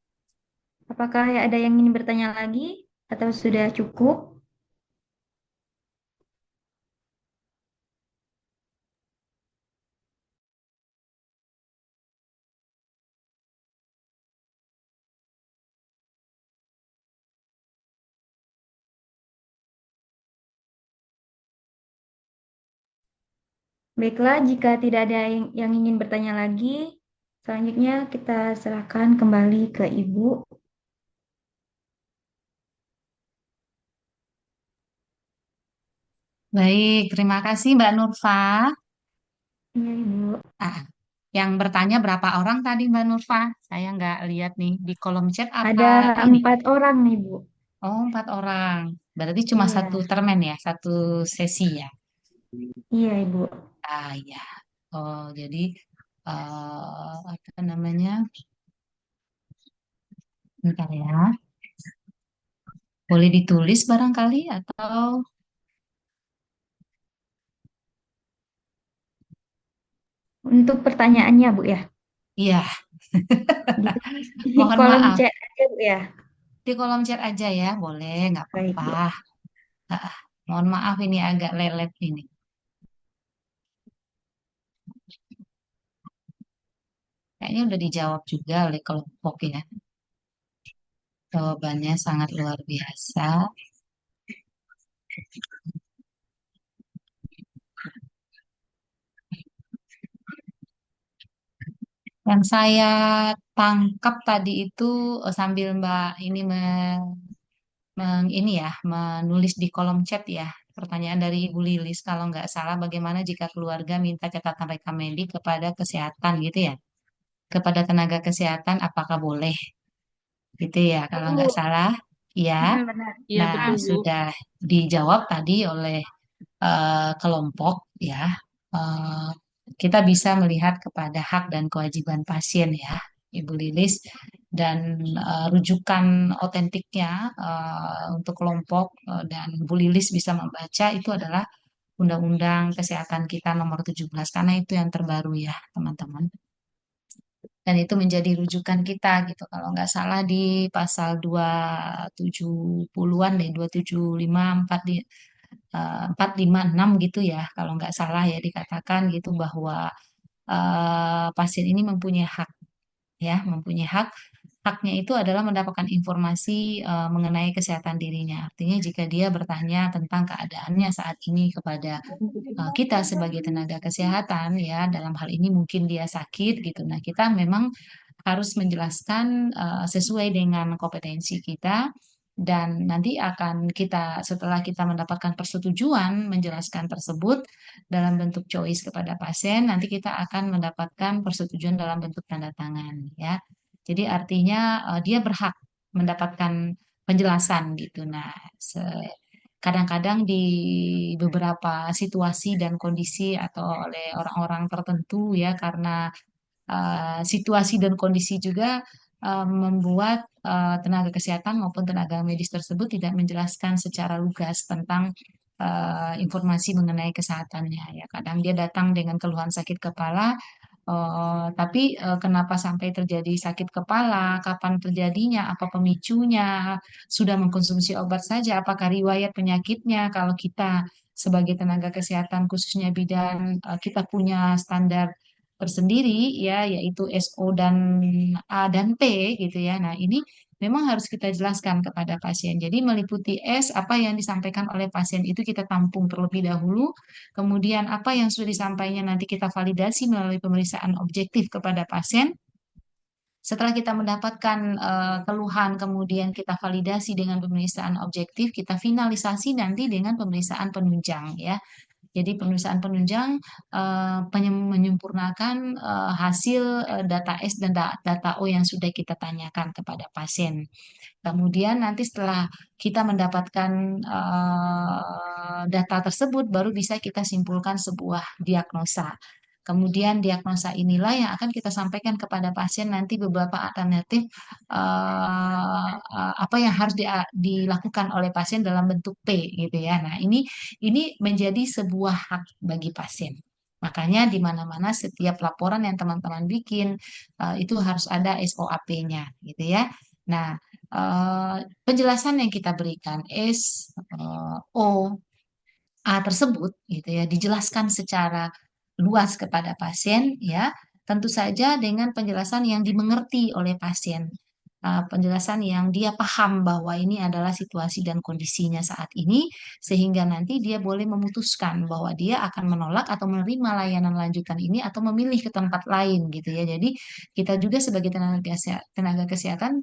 Apakah ada yang ingin bertanya lagi atau sudah cukup? Baiklah, jika tidak ada yang ingin bertanya lagi, selanjutnya kita serahkan kembali ke Ibu. Baik, terima kasih Mbak Nurfa. Iya, Ibu. Ah, yang bertanya berapa orang tadi Mbak Nurfa? Saya nggak lihat nih di kolom chat apa Ada ini? 4 orang nih, Bu. Oh, 4 orang. Berarti cuma satu Iya, termen ya, satu sesi ya. iya, Ibu. Ah, ya. Oh, jadi apa namanya? Bentar ya. Boleh ditulis barangkali atau Untuk pertanyaannya, Bu ya. iya, Ditulis di mohon kolom maaf. chat aja, Bu ya. Di kolom chat aja ya, boleh, nggak Baik, apa-apa. Bu. Ah, mohon maaf ini agak lelet ini. Kayaknya udah dijawab juga oleh kelompok ya. Jawabannya sangat luar biasa. Yang saya tangkap tadi itu sambil Mbak ini ini ya menulis di kolom chat ya. Pertanyaan dari Ibu Lilis, kalau nggak salah, bagaimana jika keluarga minta catatan rekam medik kepada kesehatan gitu ya? Kepada tenaga kesehatan, apakah boleh? Gitu ya, kalau nggak Bu, salah. Ya, Benar. Iya nah betul Bu. sudah dijawab tadi oleh kelompok ya. Eh, kita bisa melihat kepada hak dan kewajiban pasien ya, Ibu Lilis, dan rujukan otentiknya untuk kelompok dan Bu Lilis bisa membaca itu adalah Undang-Undang Kesehatan kita nomor 17 karena itu yang terbaru ya, teman-teman. Dan itu menjadi rujukan kita gitu. Kalau nggak salah di pasal 270-an deh, 275, 456 gitu ya, kalau nggak salah ya dikatakan gitu bahwa pasien ini mempunyai hak ya, mempunyai hak. Haknya itu adalah mendapatkan informasi mengenai kesehatan dirinya. Artinya jika dia bertanya tentang keadaannya saat ini kepada kita sebagai tenaga kesehatan ya, dalam hal ini mungkin dia sakit gitu. Nah, kita memang harus menjelaskan sesuai dengan kompetensi kita dan nanti akan kita setelah kita mendapatkan persetujuan menjelaskan tersebut dalam bentuk choice kepada pasien, nanti kita akan mendapatkan persetujuan dalam bentuk tanda tangan ya. Jadi artinya dia berhak mendapatkan penjelasan gitu. Nah, kadang-kadang di beberapa situasi dan kondisi atau oleh orang-orang tertentu ya karena situasi dan kondisi juga membuat tenaga kesehatan maupun tenaga medis tersebut tidak menjelaskan secara lugas tentang informasi mengenai kesehatannya ya. Kadang dia datang dengan keluhan sakit kepala, tapi kenapa sampai terjadi sakit kepala, kapan terjadinya, apa pemicunya, sudah mengkonsumsi obat saja, apakah riwayat penyakitnya, kalau kita sebagai tenaga kesehatan khususnya bidan kita punya standar tersendiri ya, yaitu SO dan A dan P gitu ya. Nah, ini memang harus kita jelaskan kepada pasien. Jadi meliputi S, apa yang disampaikan oleh pasien itu kita tampung terlebih dahulu. Kemudian apa yang sudah disampaikan nanti kita validasi melalui pemeriksaan objektif kepada pasien. Setelah kita mendapatkan keluhan, kemudian kita validasi dengan pemeriksaan objektif, kita finalisasi nanti dengan pemeriksaan penunjang ya. Jadi pemeriksaan penunjang menyempurnakan hasil data S dan data O yang sudah kita tanyakan kepada pasien. Kemudian nanti setelah kita mendapatkan data tersebut, baru bisa kita simpulkan sebuah diagnosa. Kemudian diagnosa inilah yang akan kita sampaikan kepada pasien nanti beberapa alternatif apa yang harus dilakukan oleh pasien dalam bentuk P gitu ya. Nah, ini menjadi sebuah hak bagi pasien. Makanya di mana-mana setiap laporan yang teman-teman bikin itu harus ada SOAP-nya gitu ya. Nah, penjelasan yang kita berikan O, A tersebut gitu ya dijelaskan secara luas kepada pasien ya, tentu saja dengan penjelasan yang dimengerti oleh pasien. Penjelasan yang dia paham bahwa ini adalah situasi dan kondisinya saat ini, sehingga nanti dia boleh memutuskan bahwa dia akan menolak atau menerima layanan lanjutan ini atau memilih ke tempat lain gitu ya. Jadi kita juga sebagai tenaga kesehatan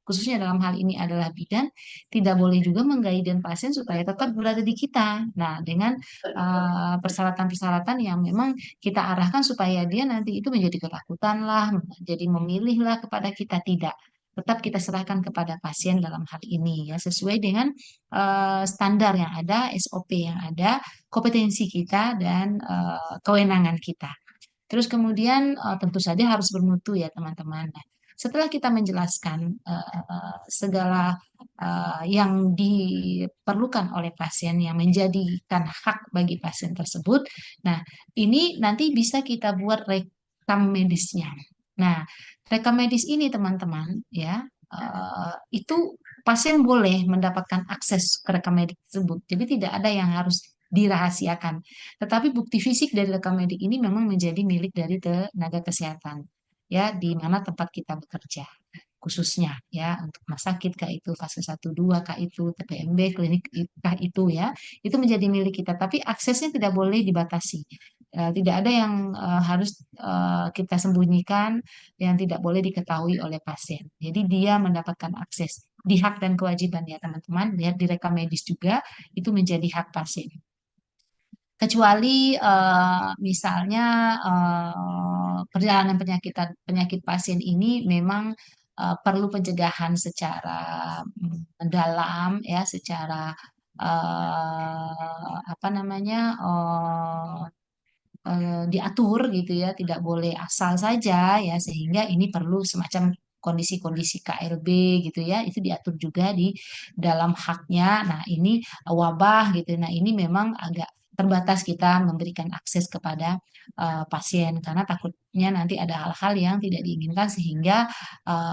khususnya dalam hal ini adalah bidan, tidak boleh juga menggaiden pasien supaya tetap berada di kita. Nah, dengan persyaratan-persyaratan yang memang kita arahkan supaya dia nanti itu menjadi ketakutan lah, jadi memilih lah kepada kita, tidak. Tetap kita serahkan kepada pasien dalam hal ini ya, sesuai dengan standar yang ada, SOP yang ada, kompetensi kita dan kewenangan kita. Terus kemudian tentu saja harus bermutu ya teman-teman. Nah, setelah kita menjelaskan segala yang diperlukan oleh pasien yang menjadikan hak bagi pasien tersebut, nah ini nanti bisa kita buat rekam medisnya. Nah, rekam medis ini teman-teman ya itu pasien boleh mendapatkan akses ke rekam medis tersebut. Jadi tidak ada yang harus dirahasiakan. Tetapi bukti fisik dari rekam medik ini memang menjadi milik dari tenaga kesehatan ya di mana tempat kita bekerja khususnya ya untuk rumah sakit kah itu fase 1 2 kah itu TPMB klinik kah itu ya itu menjadi milik kita tapi aksesnya tidak boleh dibatasi. Tidak ada yang harus kita sembunyikan yang tidak boleh diketahui oleh pasien. Jadi dia mendapatkan akses di hak dan kewajiban ya teman-teman lihat di rekam medis juga itu menjadi hak pasien. Kecuali misalnya perjalanan penyakit pasien ini memang perlu pencegahan secara mendalam ya, secara apa namanya diatur gitu ya, tidak boleh asal saja ya, sehingga ini perlu semacam kondisi-kondisi KLB gitu ya, itu diatur juga di dalam haknya. Nah, ini wabah gitu. Nah, ini memang agak terbatas kita memberikan akses kepada pasien karena takutnya nanti ada hal-hal yang tidak diinginkan sehingga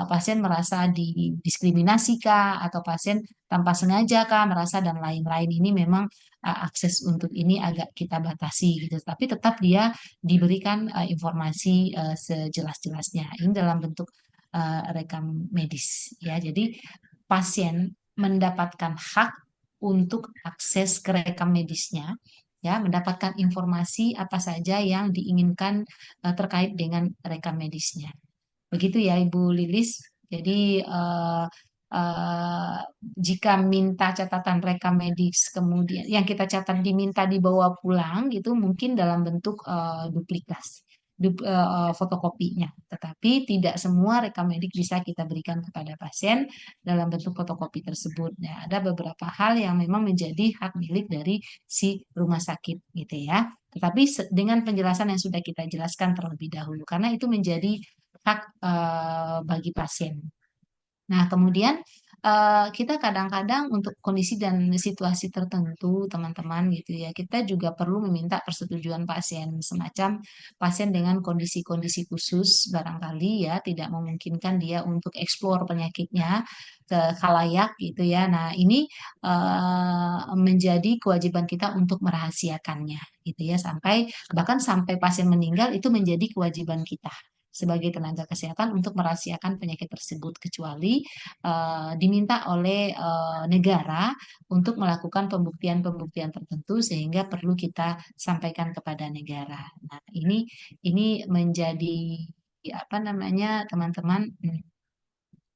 pasien merasa didiskriminasi kah atau pasien tanpa sengaja kah merasa dan lain-lain ini memang akses untuk ini agak kita batasi gitu. Tapi tetap dia diberikan informasi sejelas-jelasnya. Ini dalam bentuk rekam medis ya. Jadi pasien mendapatkan hak untuk akses ke rekam medisnya ya, mendapatkan informasi apa saja yang diinginkan terkait dengan rekam medisnya. Begitu ya Ibu Lilis. Jadi jika minta catatan rekam medis kemudian yang kita catat diminta dibawa pulang gitu mungkin dalam bentuk duplikasi fotokopinya. Tetapi tidak semua rekam medik bisa kita berikan kepada pasien dalam bentuk fotokopi tersebut. Nah, ada beberapa hal yang memang menjadi hak milik dari si rumah sakit gitu ya. Tetapi dengan penjelasan yang sudah kita jelaskan terlebih dahulu karena itu menjadi hak bagi pasien. Nah, kemudian kita kadang-kadang untuk kondisi dan situasi tertentu, teman-teman gitu ya, kita juga perlu meminta persetujuan pasien, semacam pasien dengan kondisi-kondisi khusus, barangkali ya tidak memungkinkan dia untuk eksplor penyakitnya ke khalayak gitu ya. Nah, ini menjadi kewajiban kita untuk merahasiakannya gitu ya, bahkan sampai pasien meninggal itu menjadi kewajiban kita sebagai tenaga kesehatan untuk merahasiakan penyakit tersebut, kecuali diminta oleh negara untuk melakukan pembuktian-pembuktian tertentu sehingga perlu kita sampaikan kepada negara. Nah, ini menjadi apa namanya, teman-teman,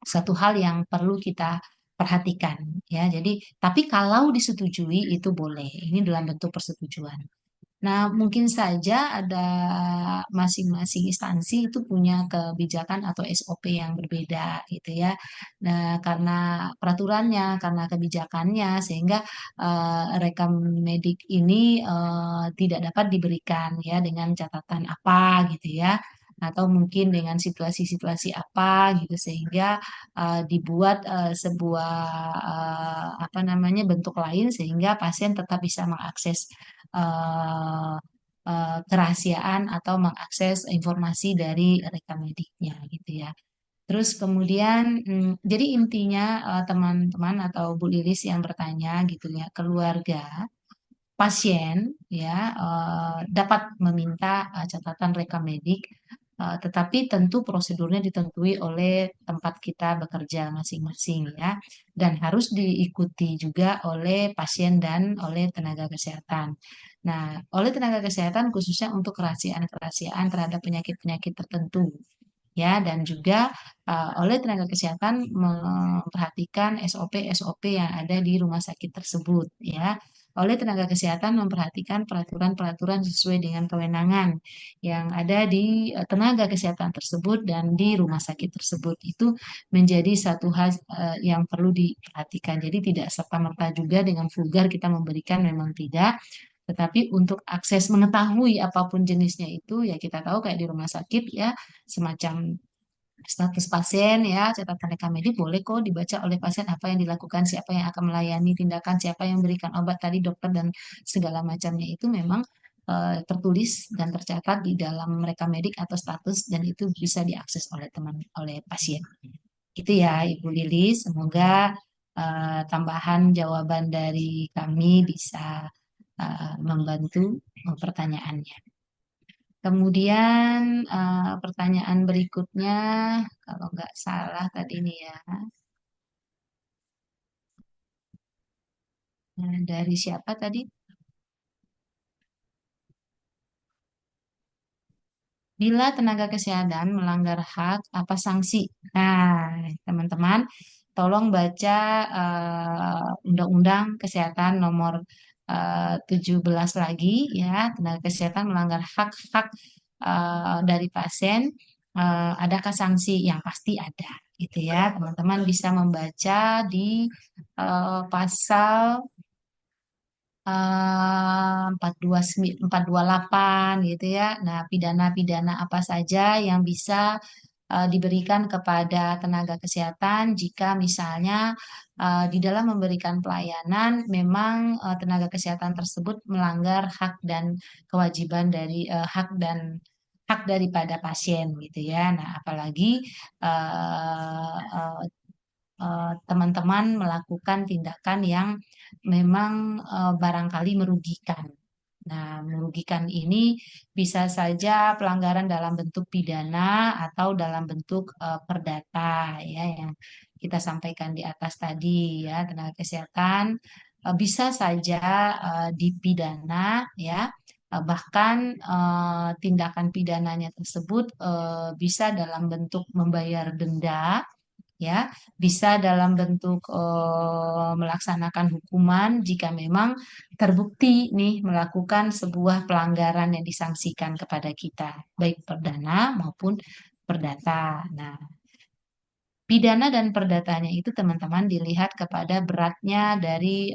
satu hal yang perlu kita perhatikan ya. Jadi, tapi kalau disetujui itu boleh. Ini dalam bentuk persetujuan. Nah, mungkin saja ada masing-masing instansi itu punya kebijakan atau SOP yang berbeda gitu ya. Nah, karena peraturannya, karena kebijakannya, sehingga rekam medik ini tidak dapat diberikan ya dengan catatan apa gitu ya. Atau mungkin dengan situasi-situasi apa gitu sehingga dibuat sebuah apa namanya bentuk lain sehingga pasien tetap bisa mengakses eh, kerahasiaan atau mengakses informasi dari rekam mediknya gitu ya. Terus kemudian, jadi intinya teman-teman atau Bu Lilis yang bertanya gitu ya, keluarga pasien ya dapat meminta catatan rekam medik, tetapi tentu prosedurnya ditentui oleh tempat kita bekerja masing-masing ya, dan harus diikuti juga oleh pasien dan oleh tenaga kesehatan. Nah, oleh tenaga kesehatan khususnya untuk kerahasiaan-kerahasiaan terhadap penyakit-penyakit tertentu ya, dan juga oleh tenaga kesehatan memperhatikan SOP-SOP yang ada di rumah sakit tersebut ya. Oleh tenaga kesehatan memperhatikan peraturan-peraturan sesuai dengan kewenangan yang ada di tenaga kesehatan tersebut dan di rumah sakit tersebut. Itu menjadi satu hal yang perlu diperhatikan. Jadi tidak serta-merta juga dengan vulgar kita memberikan, memang tidak. Tetapi untuk akses mengetahui apapun jenisnya itu ya kita tahu kayak di rumah sakit ya, semacam status pasien ya, catatan rekam medik boleh kok dibaca oleh pasien apa yang dilakukan, siapa yang akan melayani tindakan, siapa yang memberikan obat tadi, dokter dan segala macamnya itu memang tertulis dan tercatat di dalam rekam medik atau status dan itu bisa diakses oleh oleh pasien. Itu ya Ibu Lili, semoga tambahan jawaban dari kami bisa membantu pertanyaannya. Kemudian pertanyaan berikutnya, kalau nggak salah tadi nih ya, dari siapa tadi? Bila tenaga kesehatan melanggar hak, apa sanksi? Nah, teman-teman, tolong baca Undang-Undang Kesehatan nomor 17 lagi ya, tenaga kesehatan melanggar hak-hak dari pasien, adakah sanksi? Yang pasti ada, gitu ya. Teman-teman bisa membaca di pasal 428 gitu ya. Nah, pidana-pidana apa saja yang bisa diberikan kepada tenaga kesehatan jika misalnya di dalam memberikan pelayanan memang tenaga kesehatan tersebut melanggar hak dan kewajiban dari hak daripada pasien gitu ya. Nah, apalagi eh, eh, teman-teman melakukan tindakan yang memang barangkali merugikan. Nah, merugikan ini bisa saja pelanggaran dalam bentuk pidana atau dalam bentuk perdata ya yang kita sampaikan di atas tadi ya, tenaga kesehatan bisa saja dipidana ya. Bahkan tindakan pidananya tersebut bisa dalam bentuk membayar denda ya, bisa dalam bentuk melaksanakan hukuman jika memang terbukti nih melakukan sebuah pelanggaran yang disangsikan kepada kita, baik perdana maupun perdata. Nah, pidana dan perdatanya itu teman-teman dilihat kepada beratnya dari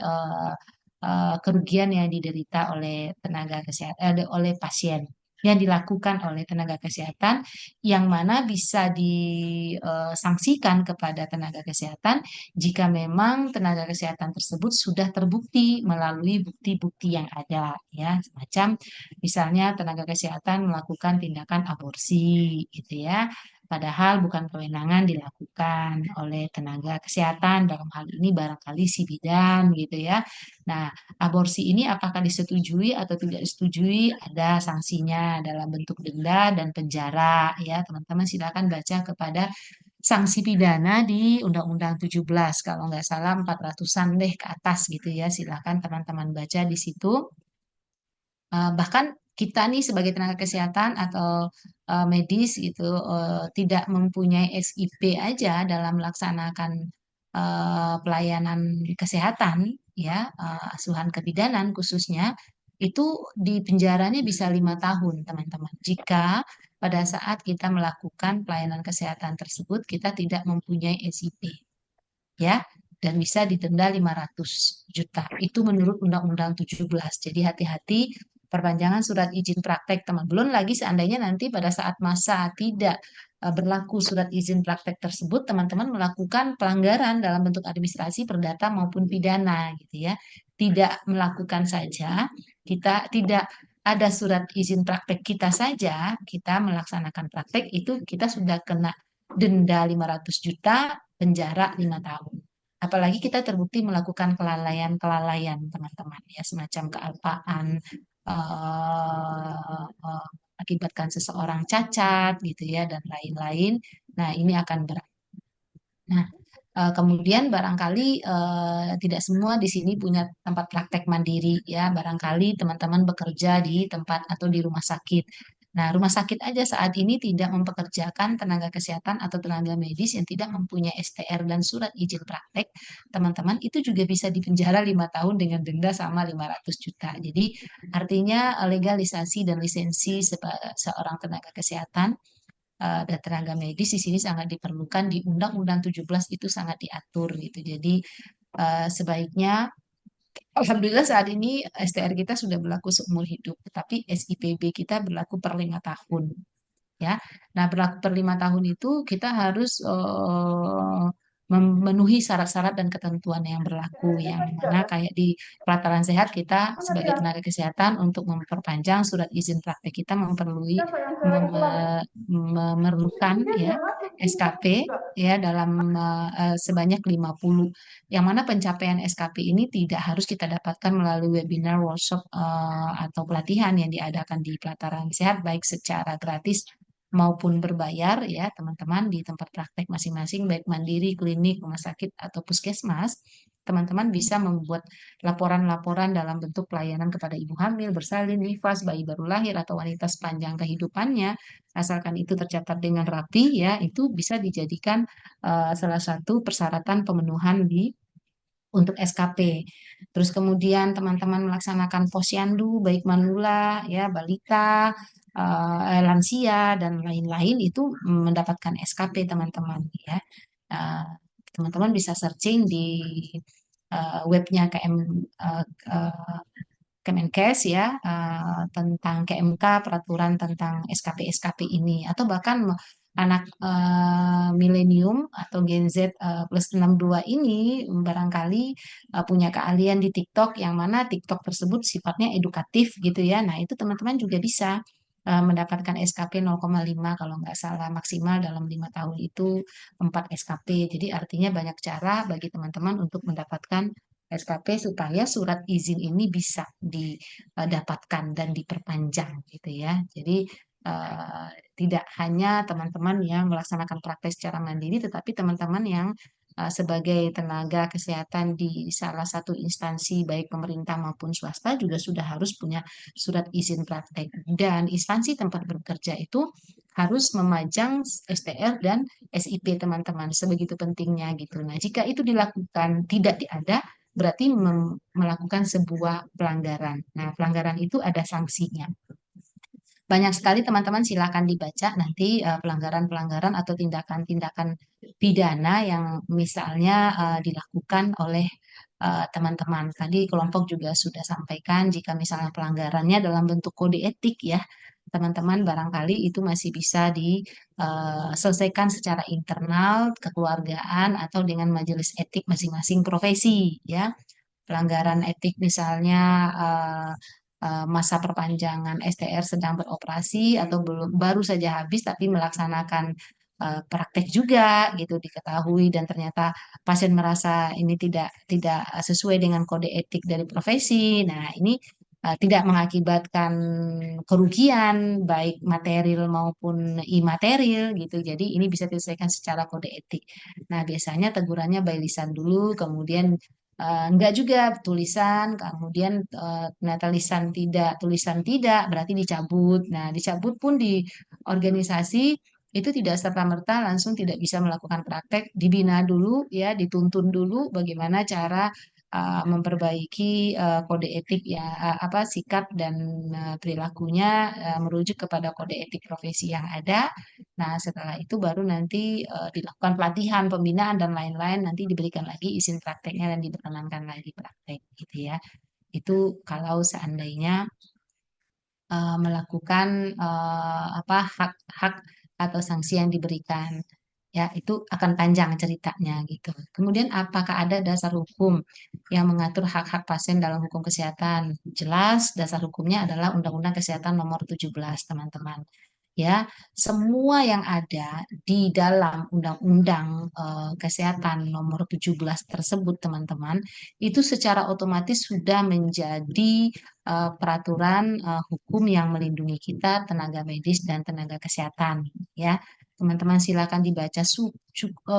kerugian yang diderita oleh tenaga kesehatan, oleh pasien. yang dilakukan oleh tenaga kesehatan yang mana bisa disangsikan kepada tenaga kesehatan jika memang tenaga kesehatan tersebut sudah terbukti melalui bukti-bukti yang ada ya, semacam misalnya tenaga kesehatan melakukan tindakan aborsi gitu ya. Padahal bukan kewenangan dilakukan oleh tenaga kesehatan, dalam hal ini barangkali si bidan gitu ya. Nah, aborsi ini apakah disetujui atau tidak disetujui? Ada sanksinya dalam bentuk denda dan penjara ya. Teman-teman silakan baca kepada sanksi pidana di Undang-Undang 17 kalau nggak salah 400-an deh ke atas gitu ya. Silakan teman-teman baca di situ. Bahkan kita nih sebagai tenaga kesehatan atau medis gitu tidak mempunyai SIP aja dalam melaksanakan pelayanan kesehatan ya, asuhan kebidanan khususnya itu di penjaranya bisa 5 tahun teman-teman jika pada saat kita melakukan pelayanan kesehatan tersebut kita tidak mempunyai SIP ya, dan bisa didenda 500 juta. Itu menurut Undang-Undang 17. Jadi hati-hati perpanjangan surat izin praktek teman. Belum lagi seandainya nanti pada saat masa tidak berlaku surat izin praktek tersebut, teman-teman melakukan pelanggaran dalam bentuk administrasi, perdata maupun pidana gitu ya. Tidak melakukan saja, kita tidak ada surat izin praktek kita saja, kita melaksanakan praktek itu kita sudah kena denda 500 juta, penjara 5 tahun. Apalagi kita terbukti melakukan kelalaian-kelalaian, teman-teman, ya semacam kealpaan, akibatkan seseorang cacat, gitu ya, dan lain-lain. Nah, ini akan berat. Nah, kemudian barangkali tidak semua di sini punya tempat praktek mandiri ya. Barangkali teman-teman bekerja di tempat atau di rumah sakit. Nah, rumah sakit aja saat ini tidak mempekerjakan tenaga kesehatan atau tenaga medis yang tidak mempunyai STR dan surat izin praktek. Teman-teman itu juga bisa dipenjara 5 tahun dengan denda sama 500 juta. Jadi artinya legalisasi dan lisensi seorang tenaga kesehatan dan tenaga medis di sini sangat diperlukan di Undang-Undang 17 itu sangat diatur gitu. Jadi sebaiknya Alhamdulillah saat ini STR kita sudah berlaku seumur hidup, tetapi SIPB kita berlaku per 5 tahun. Ya, nah berlaku per 5 tahun itu kita harus memenuhi syarat-syarat dan ketentuan yang berlaku, yang mana kayak di pelataran sehat kita sebagai tenaga kesehatan untuk memperpanjang surat izin praktek kita memerlukan ya SKP ya dalam sebanyak 50, yang mana pencapaian SKP ini tidak harus kita dapatkan melalui webinar, workshop atau pelatihan yang diadakan di pelataran sehat baik secara gratis maupun berbayar ya teman-teman di tempat praktek masing-masing baik mandiri, klinik, rumah sakit atau puskesmas. Teman-teman bisa membuat laporan-laporan dalam bentuk pelayanan kepada ibu hamil, bersalin, nifas, bayi baru lahir atau wanita sepanjang kehidupannya, asalkan itu tercatat dengan rapi ya, itu bisa dijadikan salah satu persyaratan pemenuhan untuk SKP. Terus kemudian teman-teman melaksanakan posyandu baik manula ya, balita, lansia dan lain-lain itu mendapatkan SKP teman-teman ya. Teman-teman bisa searching di webnya Kemenkes ya tentang KMK peraturan tentang SKP ini, atau bahkan anak milenium atau Gen Z plus 62 ini barangkali punya keahlian di TikTok yang mana TikTok tersebut sifatnya edukatif gitu ya. Nah, itu teman-teman juga bisa mendapatkan SKP 0,5 kalau nggak salah, maksimal dalam 5 tahun itu 4 SKP. Jadi artinya banyak cara bagi teman-teman untuk mendapatkan SKP supaya surat izin ini bisa didapatkan dan diperpanjang gitu ya. Jadi tidak hanya teman-teman yang melaksanakan praktek secara mandiri, tetapi teman-teman yang sebagai tenaga kesehatan di salah satu instansi baik pemerintah maupun swasta juga sudah harus punya surat izin praktek, dan instansi tempat bekerja itu harus memajang STR dan SIP teman-teman, sebegitu pentingnya gitu. Nah, jika itu dilakukan tidak ada berarti melakukan sebuah pelanggaran. Nah, pelanggaran itu ada sanksinya. Banyak sekali teman-teman silakan dibaca nanti pelanggaran-pelanggaran atau tindakan-tindakan pidana yang misalnya dilakukan oleh teman-teman. Tadi kelompok juga sudah sampaikan jika misalnya pelanggarannya dalam bentuk kode etik ya, teman-teman barangkali itu masih bisa diselesaikan secara internal, kekeluargaan, atau dengan majelis etik masing-masing profesi, ya. Pelanggaran etik misalnya eh, masa perpanjangan STR sedang beroperasi atau belum baru saja habis tapi melaksanakan praktek juga gitu diketahui dan ternyata pasien merasa ini tidak sesuai dengan kode etik dari profesi. Nah, ini tidak mengakibatkan kerugian baik material maupun imaterial gitu. Jadi ini bisa diselesaikan secara kode etik. Nah, biasanya tegurannya by lisan dulu, kemudian enggak juga tulisan, kemudian ternyata lisan tidak, tulisan tidak, berarti dicabut. Nah, dicabut pun di organisasi itu tidak serta-merta langsung tidak bisa melakukan praktek, dibina dulu ya, dituntun dulu bagaimana cara memperbaiki kode etik ya, apa sikap dan perilakunya merujuk kepada kode etik profesi yang ada. Nah, setelah itu baru nanti dilakukan pelatihan, pembinaan dan lain-lain, nanti diberikan lagi izin prakteknya dan diperkenankan lagi praktek gitu ya. Itu kalau seandainya melakukan apa hak-hak atau sanksi yang diberikan. Ya, itu akan panjang ceritanya gitu. Kemudian apakah ada dasar hukum yang mengatur hak-hak pasien dalam hukum kesehatan? Jelas dasar hukumnya adalah Undang-Undang Kesehatan Nomor 17, teman-teman. Ya, semua yang ada di dalam Undang-Undang Kesehatan Nomor 17 tersebut, teman-teman, itu secara otomatis sudah menjadi peraturan hukum yang melindungi kita, tenaga medis dan tenaga kesehatan. Ya, teman-teman silakan dibaca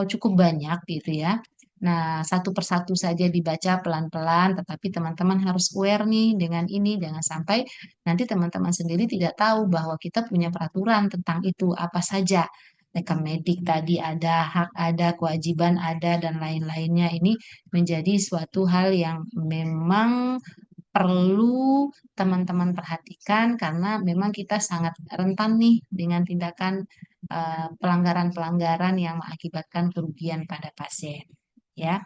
cukup banyak gitu ya. Nah, satu persatu saja dibaca pelan-pelan, tetapi teman-teman harus aware nih dengan ini, jangan sampai nanti teman-teman sendiri tidak tahu bahwa kita punya peraturan tentang itu apa saja. Rekam medik tadi ada, hak ada, kewajiban ada, dan lain-lainnya. Ini menjadi suatu hal yang memang perlu teman-teman perhatikan karena memang kita sangat rentan nih dengan tindakan pelanggaran-pelanggaran yang mengakibatkan kerugian pada pasien. Ya,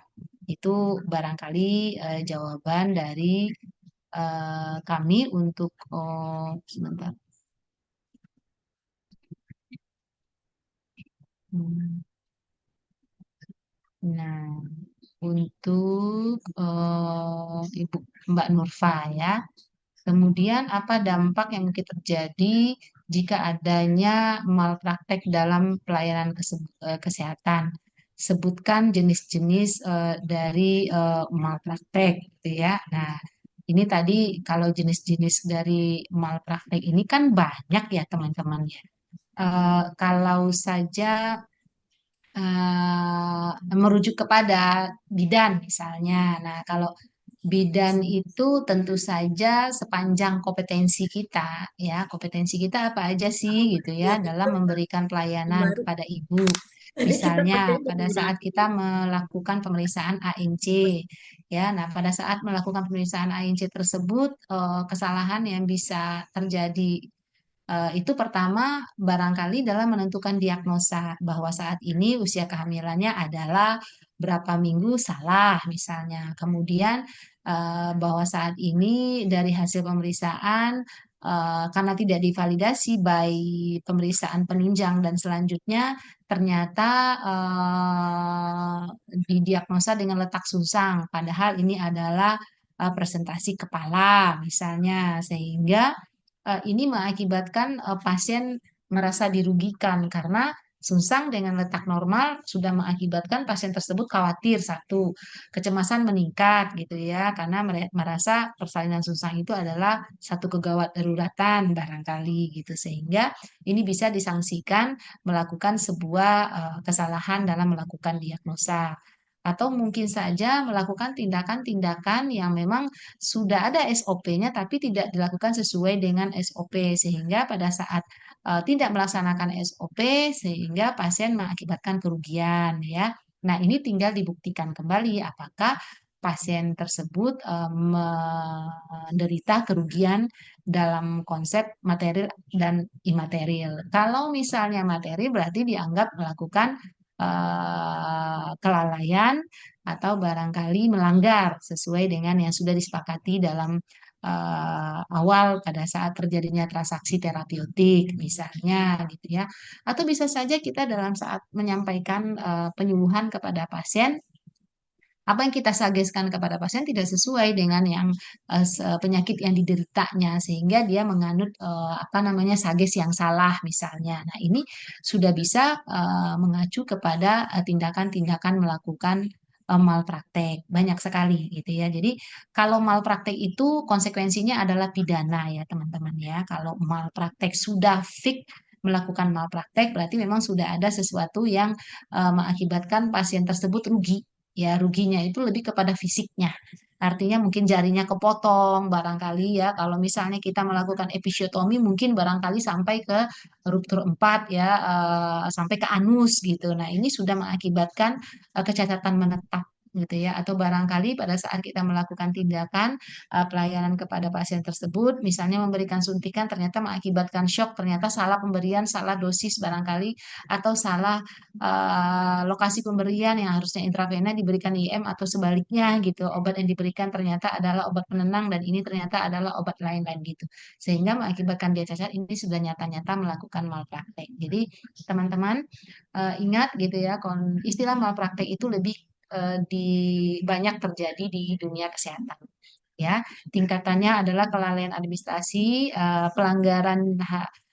itu barangkali jawaban dari kami untuk sebentar. Nah, untuk Ibu Mbak Nurfa ya. Kemudian apa dampak yang mungkin terjadi jika adanya malpraktek dalam pelayanan kesehatan? Sebutkan jenis-jenis dari malpraktek, gitu ya. Nah, ini tadi kalau jenis-jenis dari malpraktek ini kan banyak ya teman-teman ya. Kalau saja merujuk kepada bidan misalnya. Nah, kalau bidan itu tentu saja sepanjang kompetensi kita, ya, kompetensi kita apa aja sih gitu ya dalam memberikan pelayanan Baru kepada ibu. ada kita Misalnya pakai pada baju. saat kita melakukan pemeriksaan ANC, ya, nah pada saat melakukan pemeriksaan ANC tersebut kesalahan yang bisa terjadi itu pertama barangkali dalam menentukan diagnosa bahwa saat ini usia kehamilannya adalah berapa minggu salah misalnya. Kemudian bahwa saat ini dari hasil pemeriksaan karena tidak divalidasi by pemeriksaan penunjang dan selanjutnya ternyata didiagnosa dengan letak susang padahal ini adalah presentasi kepala misalnya sehingga ini mengakibatkan pasien merasa dirugikan karena sungsang dengan letak normal sudah mengakibatkan pasien tersebut khawatir satu, kecemasan meningkat gitu ya karena merasa persalinan sungsang itu adalah satu kegawat daruratan barangkali gitu sehingga ini bisa disangsikan melakukan sebuah kesalahan dalam melakukan diagnosa atau mungkin saja melakukan tindakan-tindakan yang memang sudah ada SOP-nya tapi tidak dilakukan sesuai dengan SOP sehingga pada saat tidak melaksanakan SOP sehingga pasien mengakibatkan kerugian ya. Nah, ini tinggal dibuktikan kembali apakah pasien tersebut menderita kerugian dalam konsep material dan imaterial. Kalau misalnya materi berarti dianggap melakukan kelalaian atau barangkali melanggar sesuai dengan yang sudah disepakati dalam awal pada saat terjadinya transaksi terapeutik misalnya gitu ya. Atau bisa saja kita dalam saat menyampaikan penyuluhan kepada pasien, apa yang kita sugeskan kepada pasien tidak sesuai dengan yang penyakit yang dideritanya sehingga dia menganut apa namanya sages yang salah misalnya. Nah, ini sudah bisa mengacu kepada tindakan-tindakan melakukan malpraktek banyak sekali gitu ya. Jadi kalau malpraktek itu konsekuensinya adalah pidana ya teman-teman ya. Kalau malpraktek sudah fix melakukan malpraktek berarti memang sudah ada sesuatu yang mengakibatkan pasien tersebut rugi. Ya, ruginya itu lebih kepada fisiknya. Artinya mungkin jarinya kepotong, barangkali ya. Kalau misalnya kita melakukan episiotomi, mungkin barangkali sampai ke ruptur 4 ya, sampai ke anus gitu. Nah, ini sudah mengakibatkan kecacatan menetap gitu ya. Atau barangkali pada saat kita melakukan tindakan pelayanan kepada pasien tersebut, misalnya memberikan suntikan ternyata mengakibatkan shock, ternyata salah pemberian, salah dosis barangkali, atau salah lokasi pemberian yang harusnya intravena diberikan IM atau sebaliknya gitu. Obat yang diberikan ternyata adalah obat penenang dan ini ternyata adalah obat lain-lain gitu. Sehingga mengakibatkan dia cacat ini sudah nyata-nyata melakukan malpraktek. Jadi teman-teman ingat gitu ya, istilah malpraktek itu lebih di banyak terjadi di dunia kesehatan ya. Tingkatannya adalah kelalaian administrasi, pelanggaran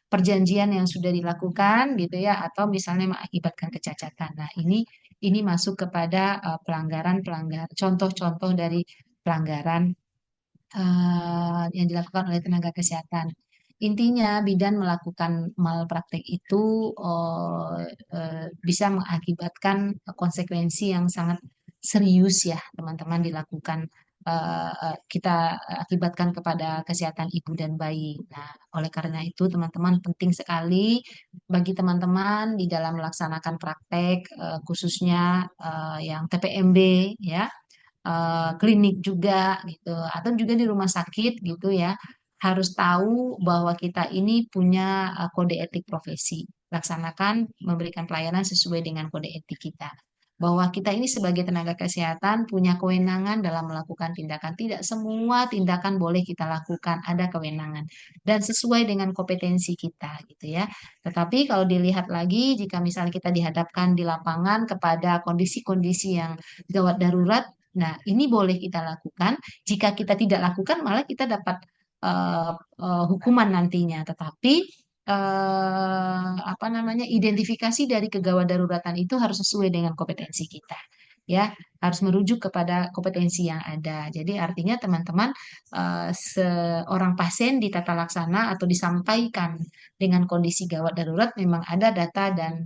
perjanjian yang sudah dilakukan gitu ya, atau misalnya mengakibatkan kecacatan. Nah, ini masuk kepada pelanggaran-pelanggaran, contoh-contoh dari pelanggaran yang dilakukan oleh tenaga kesehatan. Intinya, bidan melakukan malpraktek itu bisa mengakibatkan konsekuensi yang sangat serius ya, teman-teman, dilakukan kita akibatkan kepada kesehatan ibu dan bayi. Nah, oleh karena itu, teman-teman, penting sekali bagi teman-teman di dalam melaksanakan praktek, khususnya yang TPMB ya, klinik juga gitu, atau juga di rumah sakit gitu ya, harus tahu bahwa kita ini punya kode etik profesi. Laksanakan memberikan pelayanan sesuai dengan kode etik kita. Bahwa kita ini sebagai tenaga kesehatan punya kewenangan dalam melakukan tindakan. Tidak semua tindakan boleh kita lakukan, ada kewenangan. Dan sesuai dengan kompetensi kita gitu ya. Tetapi kalau dilihat lagi, jika misalnya kita dihadapkan di lapangan kepada kondisi-kondisi yang gawat darurat, nah, ini boleh kita lakukan. Jika kita tidak lakukan, malah kita dapat hukuman nantinya. Tetapi apa namanya, identifikasi dari kegawat daruratan itu harus sesuai dengan kompetensi kita. Ya, harus merujuk kepada kompetensi yang ada. Jadi artinya teman-teman, seorang pasien di tata laksana atau disampaikan dengan kondisi gawat darurat memang ada data dan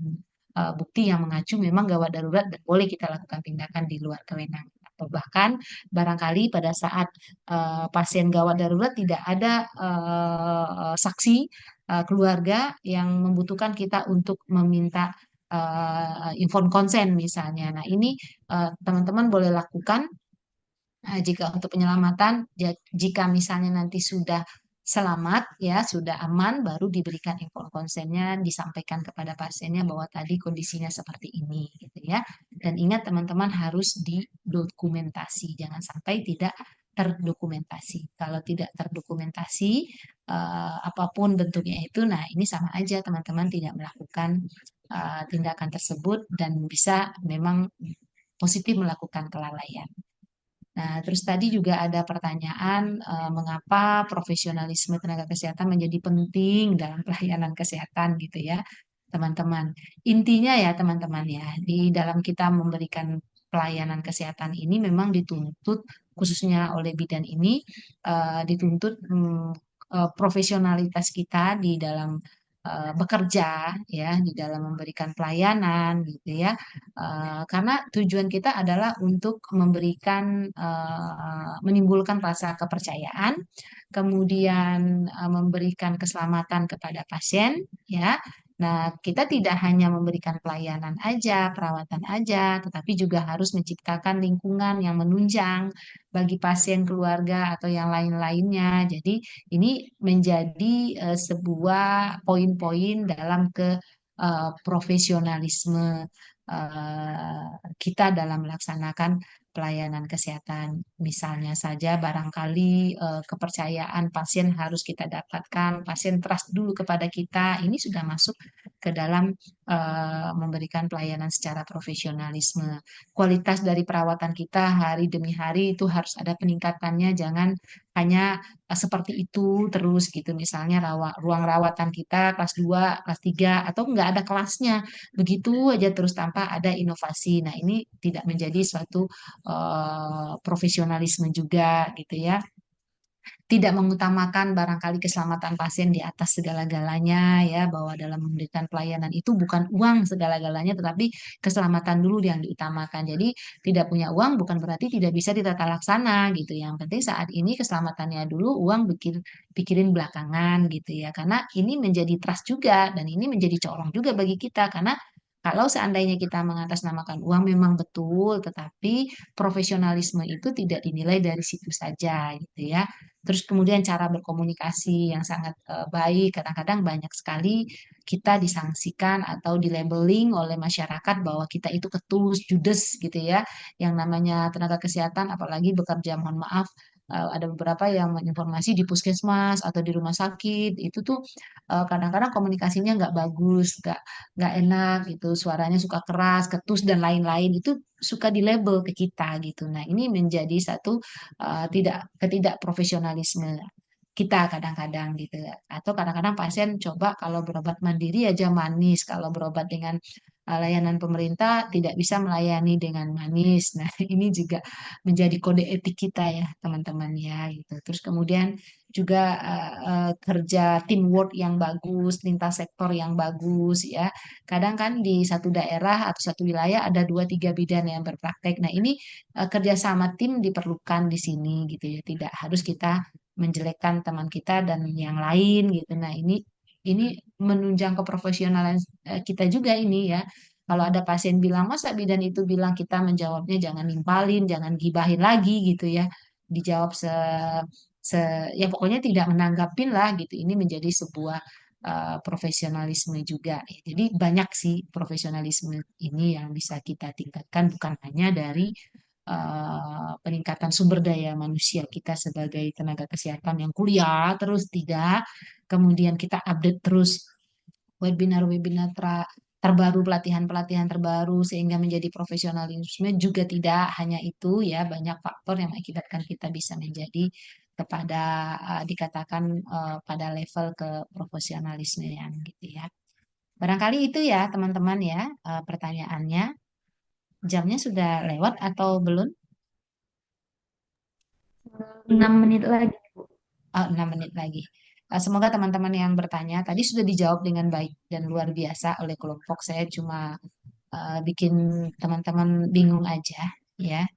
bukti yang mengacu memang gawat darurat dan boleh kita lakukan tindakan di luar kewenangan. Atau bahkan barangkali pada saat pasien gawat darurat tidak ada saksi keluarga yang membutuhkan kita untuk meminta inform konsen misalnya. Nah, ini teman-teman boleh lakukan jika untuk penyelamatan, jika misalnya nanti sudah selamat ya, sudah aman, baru diberikan info konsennya, disampaikan kepada pasiennya bahwa tadi kondisinya seperti ini gitu ya. Dan ingat teman-teman harus didokumentasi, jangan sampai tidak terdokumentasi. Kalau tidak terdokumentasi apapun bentuknya itu, nah ini sama aja teman-teman tidak melakukan tindakan tersebut dan bisa memang positif melakukan kelalaian. Nah, terus tadi juga ada pertanyaan mengapa profesionalisme tenaga kesehatan menjadi penting dalam pelayanan kesehatan gitu ya, teman-teman. Intinya ya, teman-teman ya, di dalam kita memberikan pelayanan kesehatan ini memang dituntut khususnya oleh bidan ini dituntut profesionalitas kita di dalam bekerja ya, di dalam memberikan pelayanan gitu ya. Karena tujuan kita adalah untuk memberikan menimbulkan rasa kepercayaan, kemudian memberikan keselamatan kepada pasien ya. Nah, kita tidak hanya memberikan pelayanan aja, perawatan aja, tetapi juga harus menciptakan lingkungan yang menunjang bagi pasien, keluarga, atau yang lain-lainnya. Jadi, ini menjadi sebuah poin-poin dalam profesionalisme kita dalam melaksanakan pelayanan kesehatan. Misalnya saja barangkali kepercayaan pasien harus kita dapatkan, pasien trust dulu kepada kita, ini sudah masuk ke dalam memberikan pelayanan secara profesionalisme. Kualitas dari perawatan kita hari demi hari itu harus ada peningkatannya, jangan hanya seperti itu terus gitu. Misalnya ruang rawatan kita kelas 2, kelas 3 atau nggak ada kelasnya. Begitu aja terus tanpa ada inovasi. Nah, ini tidak menjadi suatu profesionalisme juga gitu ya. Tidak mengutamakan barangkali keselamatan pasien di atas segala-galanya ya, bahwa dalam memberikan pelayanan itu bukan uang segala-galanya tetapi keselamatan dulu yang diutamakan. Jadi tidak punya uang bukan berarti tidak bisa ditata laksana gitu. Yang penting saat ini keselamatannya dulu, uang pikirin belakangan gitu ya. Karena ini menjadi trust juga dan ini menjadi corong juga bagi kita karena kalau seandainya kita mengatasnamakan uang memang betul, tetapi profesionalisme itu tidak dinilai dari situ saja gitu ya. Terus kemudian cara berkomunikasi yang sangat baik, kadang-kadang banyak sekali kita disangsikan atau dilabeling oleh masyarakat bahwa kita itu ketulus, judes gitu ya. Yang namanya tenaga kesehatan, apalagi bekerja, mohon maaf, ada beberapa yang menginformasi di puskesmas atau di rumah sakit, itu tuh kadang-kadang komunikasinya nggak bagus, nggak enak gitu, suaranya suka keras, ketus dan lain-lain itu suka dilabel ke kita gitu. Nah, ini menjadi satu ketidakprofesionalisme kita kadang-kadang gitu. Atau kadang-kadang pasien coba kalau berobat mandiri aja manis, kalau berobat dengan layanan pemerintah tidak bisa melayani dengan manis. Nah, ini juga menjadi kode etik kita ya, teman-teman ya gitu. Terus kemudian juga kerja teamwork yang bagus, lintas sektor yang bagus ya. Kadang kan di satu daerah atau satu wilayah ada 2-3 bidan yang berpraktek. Nah, ini kerjasama tim diperlukan di sini gitu ya. Tidak harus kita menjelekkan teman kita dan yang lain gitu. Nah, ini menunjang keprofesionalan kita juga ini ya. Kalau ada pasien bilang, masa bidan itu bilang, kita menjawabnya jangan nimpalin, jangan gibahin lagi gitu ya. Dijawab se ya pokoknya tidak menanggapin lah gitu. Ini menjadi sebuah profesionalisme juga. Jadi banyak sih profesionalisme ini yang bisa kita tingkatkan bukan hanya dari peningkatan sumber daya manusia kita sebagai tenaga kesehatan yang kuliah terus tidak, kemudian kita update terus webinar-webinar terbaru, pelatihan-pelatihan terbaru sehingga menjadi profesionalisme juga tidak hanya itu ya, banyak faktor yang mengakibatkan kita bisa menjadi kepada dikatakan pada level ke profesionalisme yang gitu ya. Barangkali itu ya teman-teman ya pertanyaannya. Jamnya sudah lewat atau belum? 6 menit lagi. 6 menit lagi. Semoga teman-teman yang bertanya tadi sudah dijawab dengan baik dan luar biasa oleh kelompok. Saya cuma bikin teman-teman bingung aja ya.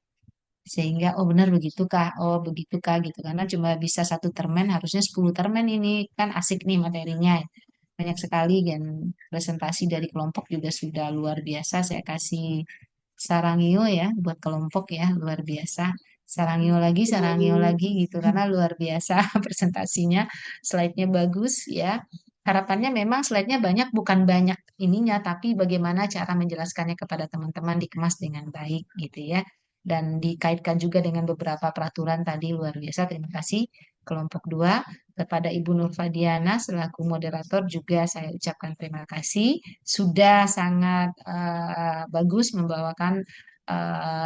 Sehingga oh benar begitukah? Oh begitukah gitu. Karena cuma bisa 1 termen, harusnya 10 termen ini. Kan asik nih materinya. Banyak sekali dan presentasi dari kelompok juga sudah luar biasa. Saya kasih Sarangio ya buat kelompok ya, luar biasa. Sarangio lagi gitu karena luar biasa presentasinya, slide-nya bagus ya. Harapannya memang slide-nya banyak, bukan banyak ininya, tapi bagaimana cara menjelaskannya kepada teman-teman dikemas dengan baik gitu ya. Dan dikaitkan juga dengan beberapa peraturan tadi, luar biasa. Terima kasih kelompok 2. Kepada Ibu Nur Fadiana selaku moderator juga saya ucapkan terima kasih. Sudah sangat bagus membawakan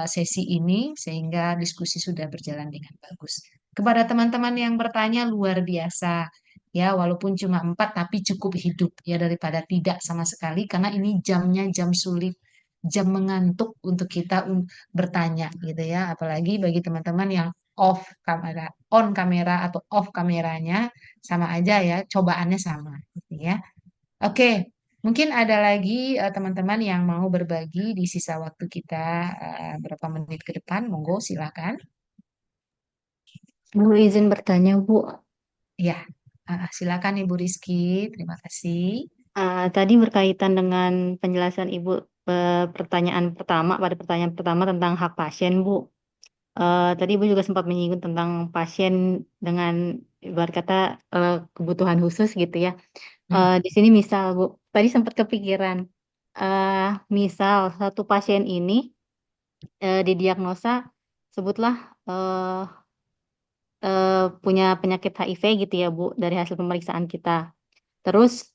sesi ini sehingga diskusi sudah berjalan dengan bagus. Kepada teman-teman yang bertanya luar biasa ya, walaupun cuma 4 tapi cukup hidup ya daripada tidak sama sekali karena ini jamnya jam sulit, jam mengantuk untuk kita bertanya gitu ya, apalagi bagi teman-teman yang off kamera, on kamera atau off kameranya sama aja ya, cobaannya sama gitu ya. Oke, mungkin ada lagi teman-teman yang mau berbagi di sisa waktu kita berapa menit ke depan. Monggo, silakan. Bu, izin bertanya, Bu. Ya, silakan Ibu Rizky. Terima kasih. Tadi berkaitan dengan penjelasan Ibu pertanyaan pertama tentang hak pasien, Bu. Tadi Ibu juga sempat menyinggung tentang pasien dengan ibarat kata kebutuhan khusus gitu ya. Di sini misal Bu, tadi sempat kepikiran, misal satu pasien ini didiagnosa sebutlah eh, punya penyakit HIV gitu ya Bu dari hasil pemeriksaan kita. Terus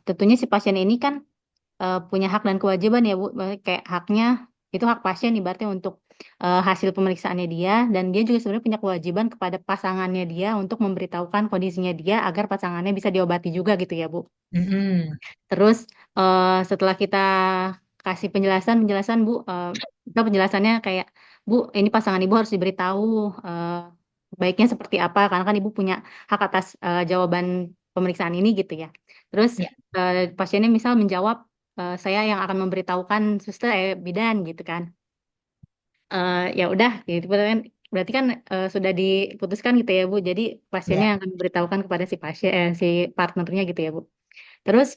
tentunya si pasien ini kan punya hak dan kewajiban ya Bu. Kayak haknya itu hak pasien ibaratnya untuk hasil pemeriksaannya dia dan dia juga sebenarnya punya kewajiban kepada pasangannya dia untuk memberitahukan kondisinya dia agar pasangannya bisa diobati juga gitu ya Bu. Mm-mm. Terus setelah kita kasih penjelasan Bu, kita penjelasannya kayak Bu, ini pasangan Ibu harus diberitahu baiknya seperti apa karena kan Ibu punya hak atas jawaban pemeriksaan ini gitu ya. Terus Ya. pasiennya misal menjawab saya yang akan memberitahukan suster bidan gitu kan. Ya udah gitu kan berarti kan sudah diputuskan gitu ya Bu. Jadi pasiennya Ya. yang akan memberitahukan kepada si pasien si partnernya gitu ya Bu. Terus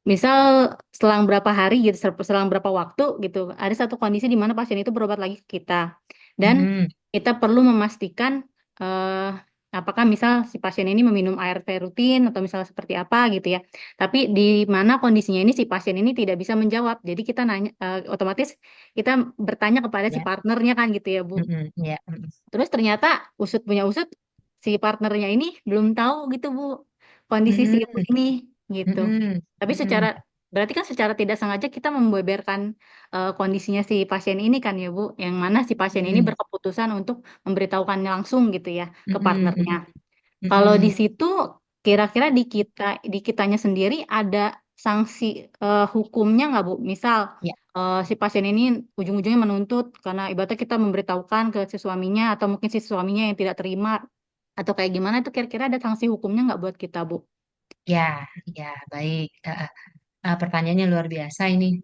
misal selang berapa hari gitu, selang berapa waktu gitu, ada satu kondisi di mana pasien itu berobat lagi ke kita. Dan Mm-mm. kita perlu memastikan eh, apakah misal si pasien ini meminum ARV rutin atau misal seperti apa gitu ya. Tapi di mana kondisinya ini si pasien ini tidak bisa menjawab. Jadi kita nanya, otomatis kita bertanya kepada si Ya. partnernya kan gitu ya Bu. Mm-mm. Ya. Mm-mm. Terus ternyata usut punya usut si partnernya ini belum tahu gitu Bu kondisi si ibu Mm-mm. ini gitu. Mm-mm. Tapi Mm-mm. berarti kan secara tidak sengaja kita membeberkan kondisinya si pasien ini kan ya Bu, yang mana si pasien ini Mm-mm. berkeputusan untuk memberitahukannya langsung gitu ya ke Mm-mm. partnernya. Kalau di Mm-mm. situ kira-kira di kitanya sendiri ada sanksi hukumnya nggak Bu? Misal Ya. si pasien ini ujung-ujungnya menuntut karena ibaratnya kita memberitahukan ke si suaminya atau mungkin si suaminya yang tidak terima atau kayak gimana itu kira-kira ada sanksi hukumnya nggak buat kita Bu? Ya. Ya. Baik. Pertanyaannya luar biasa ini,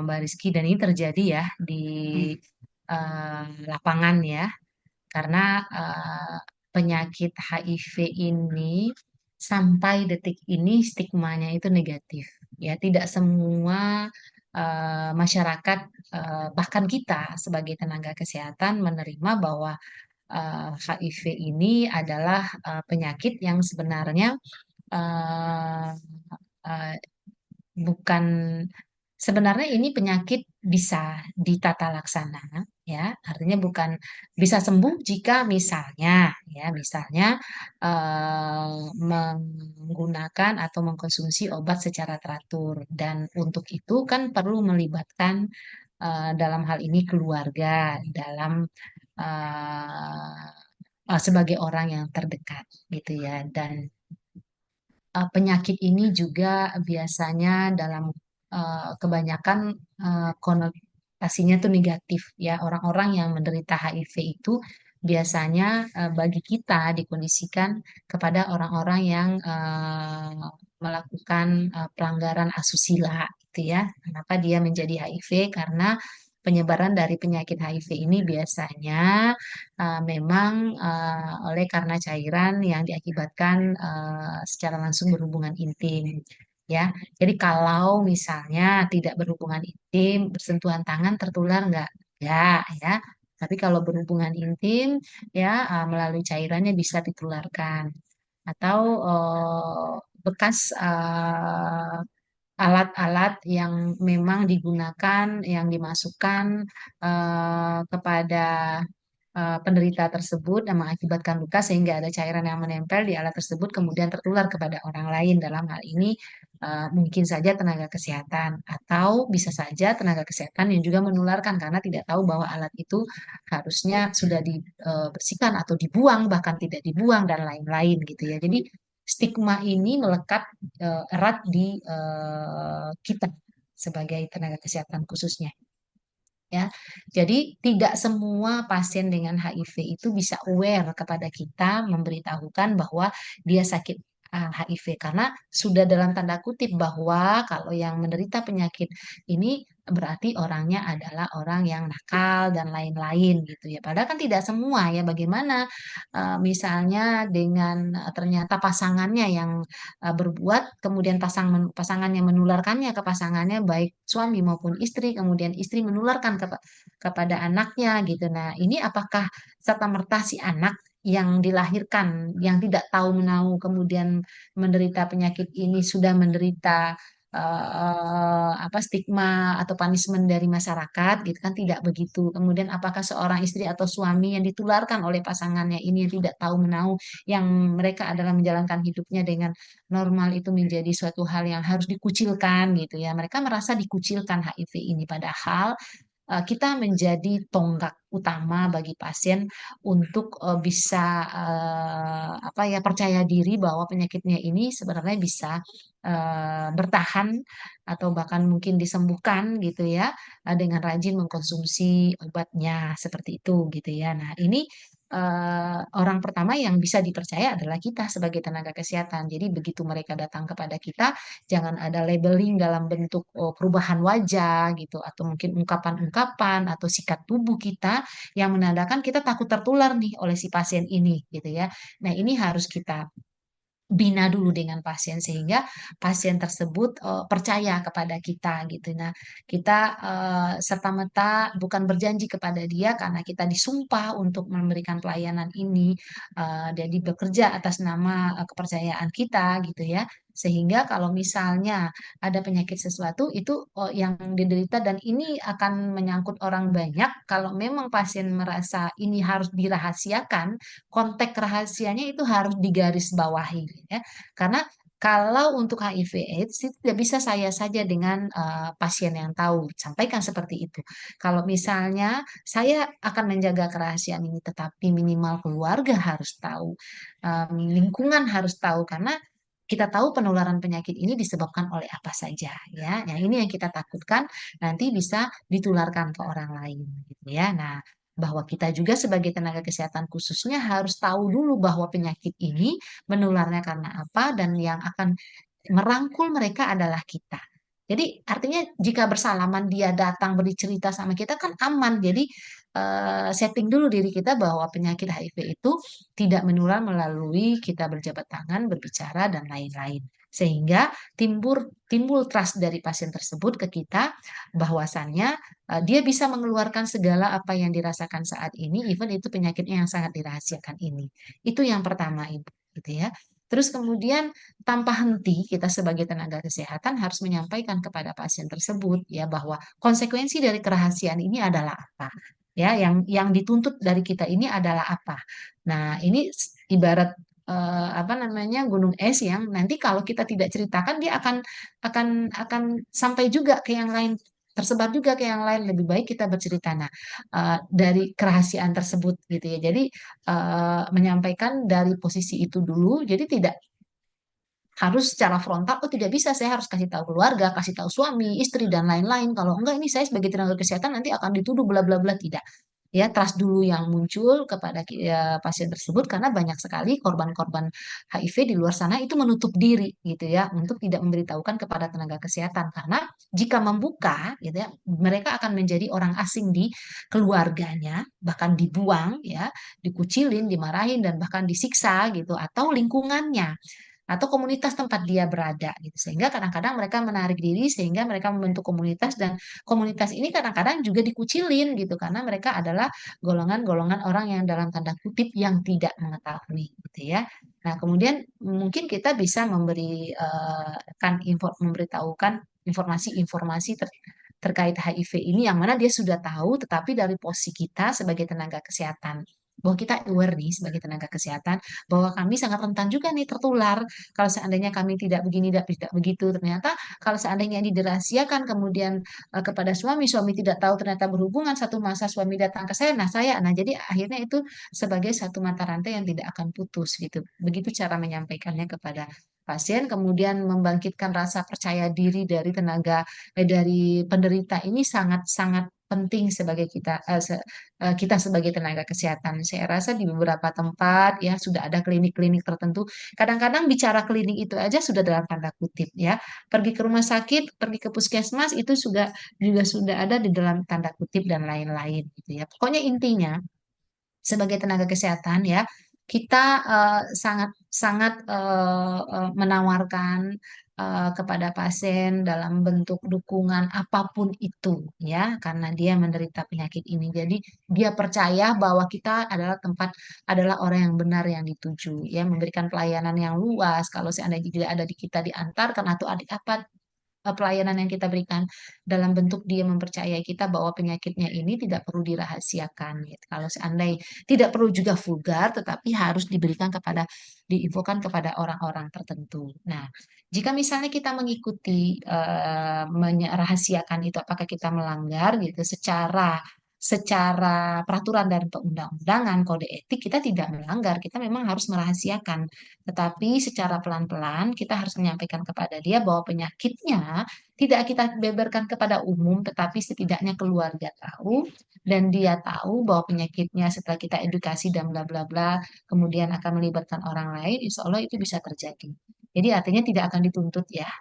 Mbak Rizky, dan ini terjadi ya di lapangan ya, karena penyakit HIV ini sampai detik ini stigmanya itu negatif. Ya, tidak semua masyarakat, bahkan kita sebagai tenaga kesehatan menerima bahwa HIV ini adalah penyakit yang sebenarnya eh, eh, bukan sebenarnya ini penyakit bisa ditata laksana ya artinya bukan bisa sembuh jika misalnya menggunakan atau mengkonsumsi obat secara teratur dan untuk itu kan perlu melibatkan dalam hal ini keluarga dalam eh, sebagai orang yang terdekat gitu ya dan penyakit ini juga biasanya dalam kebanyakan konotasinya tuh negatif ya. Orang-orang yang menderita HIV itu biasanya bagi kita dikondisikan kepada orang-orang yang melakukan pelanggaran asusila gitu ya. Kenapa dia menjadi HIV? Karena penyebaran dari penyakit HIV ini biasanya memang oleh karena cairan yang diakibatkan secara langsung berhubungan intim. Ya, jadi kalau misalnya tidak berhubungan intim, bersentuhan tangan tertular nggak? Enggak, ya. Tapi kalau berhubungan intim, ya melalui cairannya bisa ditularkan. Atau bekas alat-alat yang memang digunakan, yang dimasukkan kepada penderita tersebut dan mengakibatkan luka sehingga ada cairan yang menempel di alat tersebut kemudian tertular kepada orang lain. Dalam hal ini mungkin saja tenaga kesehatan atau bisa saja tenaga kesehatan yang juga menularkan karena tidak tahu bahwa alat itu harusnya sudah dibersihkan atau dibuang bahkan tidak dibuang dan lain-lain gitu ya. Jadi stigma ini melekat erat di kita sebagai tenaga kesehatan khususnya ya. Jadi tidak semua pasien dengan HIV itu bisa aware kepada kita memberitahukan bahwa dia sakit HIV karena sudah dalam tanda kutip bahwa kalau yang menderita penyakit ini berarti orangnya adalah orang yang nakal dan lain-lain gitu ya. Padahal kan tidak semua ya. Bagaimana misalnya dengan ternyata pasangannya yang berbuat kemudian pasangannya menularkannya ke pasangannya baik suami maupun istri kemudian istri menularkan kepada anaknya gitu. Nah, ini apakah serta-merta si anak yang dilahirkan yang tidak tahu menahu kemudian menderita penyakit ini sudah menderita apa stigma atau punishment dari masyarakat gitu kan, tidak begitu. Kemudian apakah seorang istri atau suami yang ditularkan oleh pasangannya ini yang tidak tahu menahu, yang mereka adalah menjalankan hidupnya dengan normal, itu menjadi suatu hal yang harus dikucilkan gitu ya. Mereka merasa dikucilkan HIV ini, padahal kita menjadi tonggak utama bagi pasien untuk bisa apa ya, percaya diri bahwa penyakitnya ini sebenarnya bisa bertahan atau bahkan mungkin disembuhkan gitu ya, dengan rajin mengkonsumsi obatnya seperti itu gitu ya. Nah, ini orang pertama yang bisa dipercaya adalah kita sebagai tenaga kesehatan. Jadi begitu mereka datang kepada kita, jangan ada labeling dalam bentuk perubahan wajah gitu, atau mungkin ungkapan-ungkapan atau sikap tubuh kita yang menandakan kita takut tertular nih oleh si pasien ini gitu ya. Nah, ini harus kita bina dulu dengan pasien sehingga pasien tersebut percaya kepada kita gitu. Nah, kita serta-merta bukan berjanji kepada dia karena kita disumpah untuk memberikan pelayanan ini, jadi bekerja atas nama kepercayaan kita gitu ya. Sehingga kalau misalnya ada penyakit sesuatu itu yang diderita dan ini akan menyangkut orang banyak, kalau memang pasien merasa ini harus dirahasiakan, konteks rahasianya itu harus digarisbawahi ya. Karena kalau untuk HIV/AIDS itu tidak bisa saya saja dengan pasien yang tahu, sampaikan seperti itu. Kalau misalnya saya akan menjaga kerahasiaan ini, tetapi minimal keluarga harus tahu, lingkungan harus tahu, karena kita tahu penularan penyakit ini disebabkan oleh apa saja ya. Nah, ini yang kita takutkan nanti bisa ditularkan ke orang lain gitu ya. Nah, bahwa kita juga sebagai tenaga kesehatan khususnya harus tahu dulu bahwa penyakit ini menularnya karena apa, dan yang akan merangkul mereka adalah kita. Jadi artinya jika bersalaman dia datang bercerita sama kita kan aman. Jadi setting dulu diri kita bahwa penyakit HIV itu tidak menular melalui kita berjabat tangan, berbicara dan lain-lain. Sehingga timbul trust dari pasien tersebut ke kita bahwasannya dia bisa mengeluarkan segala apa yang dirasakan saat ini, even itu penyakitnya yang sangat dirahasiakan ini. Itu yang pertama, Ibu, gitu ya. Terus kemudian tanpa henti kita sebagai tenaga kesehatan harus menyampaikan kepada pasien tersebut ya bahwa konsekuensi dari kerahasiaan ini adalah apa. Ya, yang dituntut dari kita ini adalah apa. Nah, ini ibarat apa namanya, gunung es yang nanti kalau kita tidak ceritakan dia akan sampai juga ke yang lain, tersebar juga ke yang lain. Lebih baik kita bercerita nah dari kerahasiaan tersebut gitu ya. Jadi menyampaikan dari posisi itu dulu, jadi tidak harus secara frontal, oh tidak bisa, saya harus kasih tahu keluarga, kasih tahu suami, istri, dan lain-lain. Kalau enggak, ini saya sebagai tenaga kesehatan nanti akan dituduh bla bla bla. Tidak. Ya, trust dulu yang muncul kepada pasien tersebut, karena banyak sekali korban-korban HIV di luar sana itu menutup diri gitu ya, untuk tidak memberitahukan kepada tenaga kesehatan. Karena jika membuka gitu ya, mereka akan menjadi orang asing di keluarganya, bahkan dibuang ya, dikucilin, dimarahin, dan bahkan disiksa gitu, atau lingkungannya atau komunitas tempat dia berada gitu. Sehingga kadang-kadang mereka menarik diri, sehingga mereka membentuk komunitas, dan komunitas ini kadang-kadang juga dikucilin gitu karena mereka adalah golongan-golongan orang yang dalam tanda kutip yang tidak mengetahui gitu ya. Nah, kemudian mungkin kita bisa memberitahukan informasi-informasi terkait HIV ini yang mana dia sudah tahu, tetapi dari posisi kita sebagai tenaga kesehatan, bahwa kita aware nih sebagai tenaga kesehatan bahwa kami sangat rentan juga nih tertular. Kalau seandainya kami tidak begini, tidak begitu, ternyata kalau seandainya ini dirahasiakan kemudian kepada suami, suami tidak tahu, ternyata berhubungan, satu masa suami datang ke saya, nah jadi akhirnya itu sebagai satu mata rantai yang tidak akan putus gitu. Begitu cara menyampaikannya kepada pasien, kemudian membangkitkan rasa percaya diri dari dari penderita ini sangat-sangat penting sebagai kita sebagai tenaga kesehatan. Saya rasa di beberapa tempat ya sudah ada klinik-klinik tertentu. Kadang-kadang bicara klinik itu aja sudah dalam tanda kutip ya. Pergi ke rumah sakit, pergi ke puskesmas itu juga sudah ada di dalam tanda kutip dan lain-lain gitu ya. Pokoknya intinya sebagai tenaga kesehatan ya, kita sangat sangat menawarkan kepada pasien dalam bentuk dukungan apapun itu ya, karena dia menderita penyakit ini. Jadi dia percaya bahwa kita adalah orang yang benar yang dituju ya, memberikan pelayanan yang luas. Kalau seandainya tidak ada di kita diantarkan atau adik apa pelayanan yang kita berikan dalam bentuk dia mempercayai kita bahwa penyakitnya ini tidak perlu dirahasiakan gitu. Kalau seandainya tidak perlu juga vulgar, tetapi harus diberikan kepada diinfokan kepada orang-orang tertentu. Nah, jika misalnya kita mengikuti merahasiakan itu, apakah kita melanggar gitu secara peraturan dan perundang-undangan kode etik kita tidak melanggar, kita memang harus merahasiakan. Tetapi secara pelan-pelan kita harus menyampaikan kepada dia bahwa penyakitnya tidak kita beberkan kepada umum, tetapi setidaknya keluarga tahu dan dia tahu bahwa penyakitnya setelah kita edukasi dan bla bla bla, kemudian akan melibatkan orang lain, insya Allah itu bisa terjadi. Jadi artinya tidak akan dituntut ya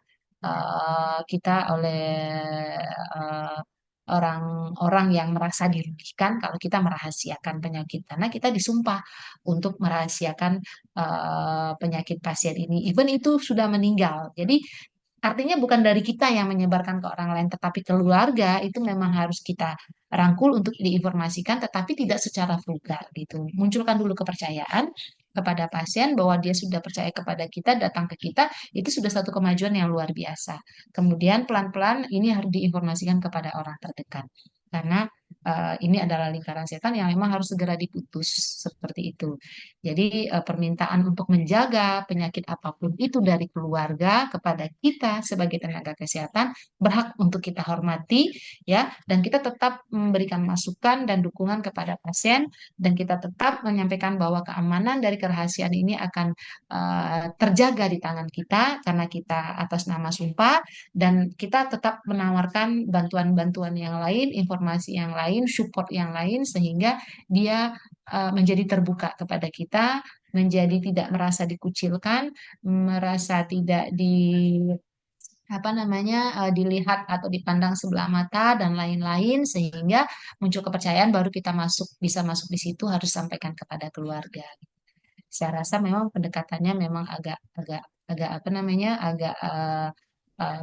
kita oleh eh, orang-orang yang merasa dirugikan kalau kita merahasiakan penyakit karena kita disumpah untuk merahasiakan penyakit pasien ini, even itu sudah meninggal. Jadi artinya bukan dari kita yang menyebarkan ke orang lain, tetapi keluarga itu memang harus kita rangkul untuk diinformasikan, tetapi tidak secara vulgar gitu. Munculkan dulu kepercayaan kepada pasien bahwa dia sudah percaya kepada kita, datang ke kita, itu sudah satu kemajuan yang luar biasa. Kemudian pelan-pelan ini harus diinformasikan kepada orang terdekat. Karena ini adalah lingkaran setan yang memang harus segera diputus seperti itu. Jadi permintaan untuk menjaga penyakit apapun itu dari keluarga kepada kita sebagai tenaga kesehatan berhak untuk kita hormati ya, dan kita tetap memberikan masukan dan dukungan kepada pasien dan kita tetap menyampaikan bahwa keamanan dari kerahasiaan ini akan terjaga di tangan kita karena kita atas nama sumpah dan kita tetap menawarkan bantuan-bantuan yang lain, informasi yang lain, support yang lain sehingga dia menjadi terbuka kepada kita, menjadi tidak merasa dikucilkan, merasa tidak apa namanya dilihat atau dipandang sebelah mata dan lain-lain sehingga muncul kepercayaan baru kita bisa masuk di situ harus sampaikan kepada keluarga. Saya rasa memang pendekatannya memang agak agak agak apa namanya agak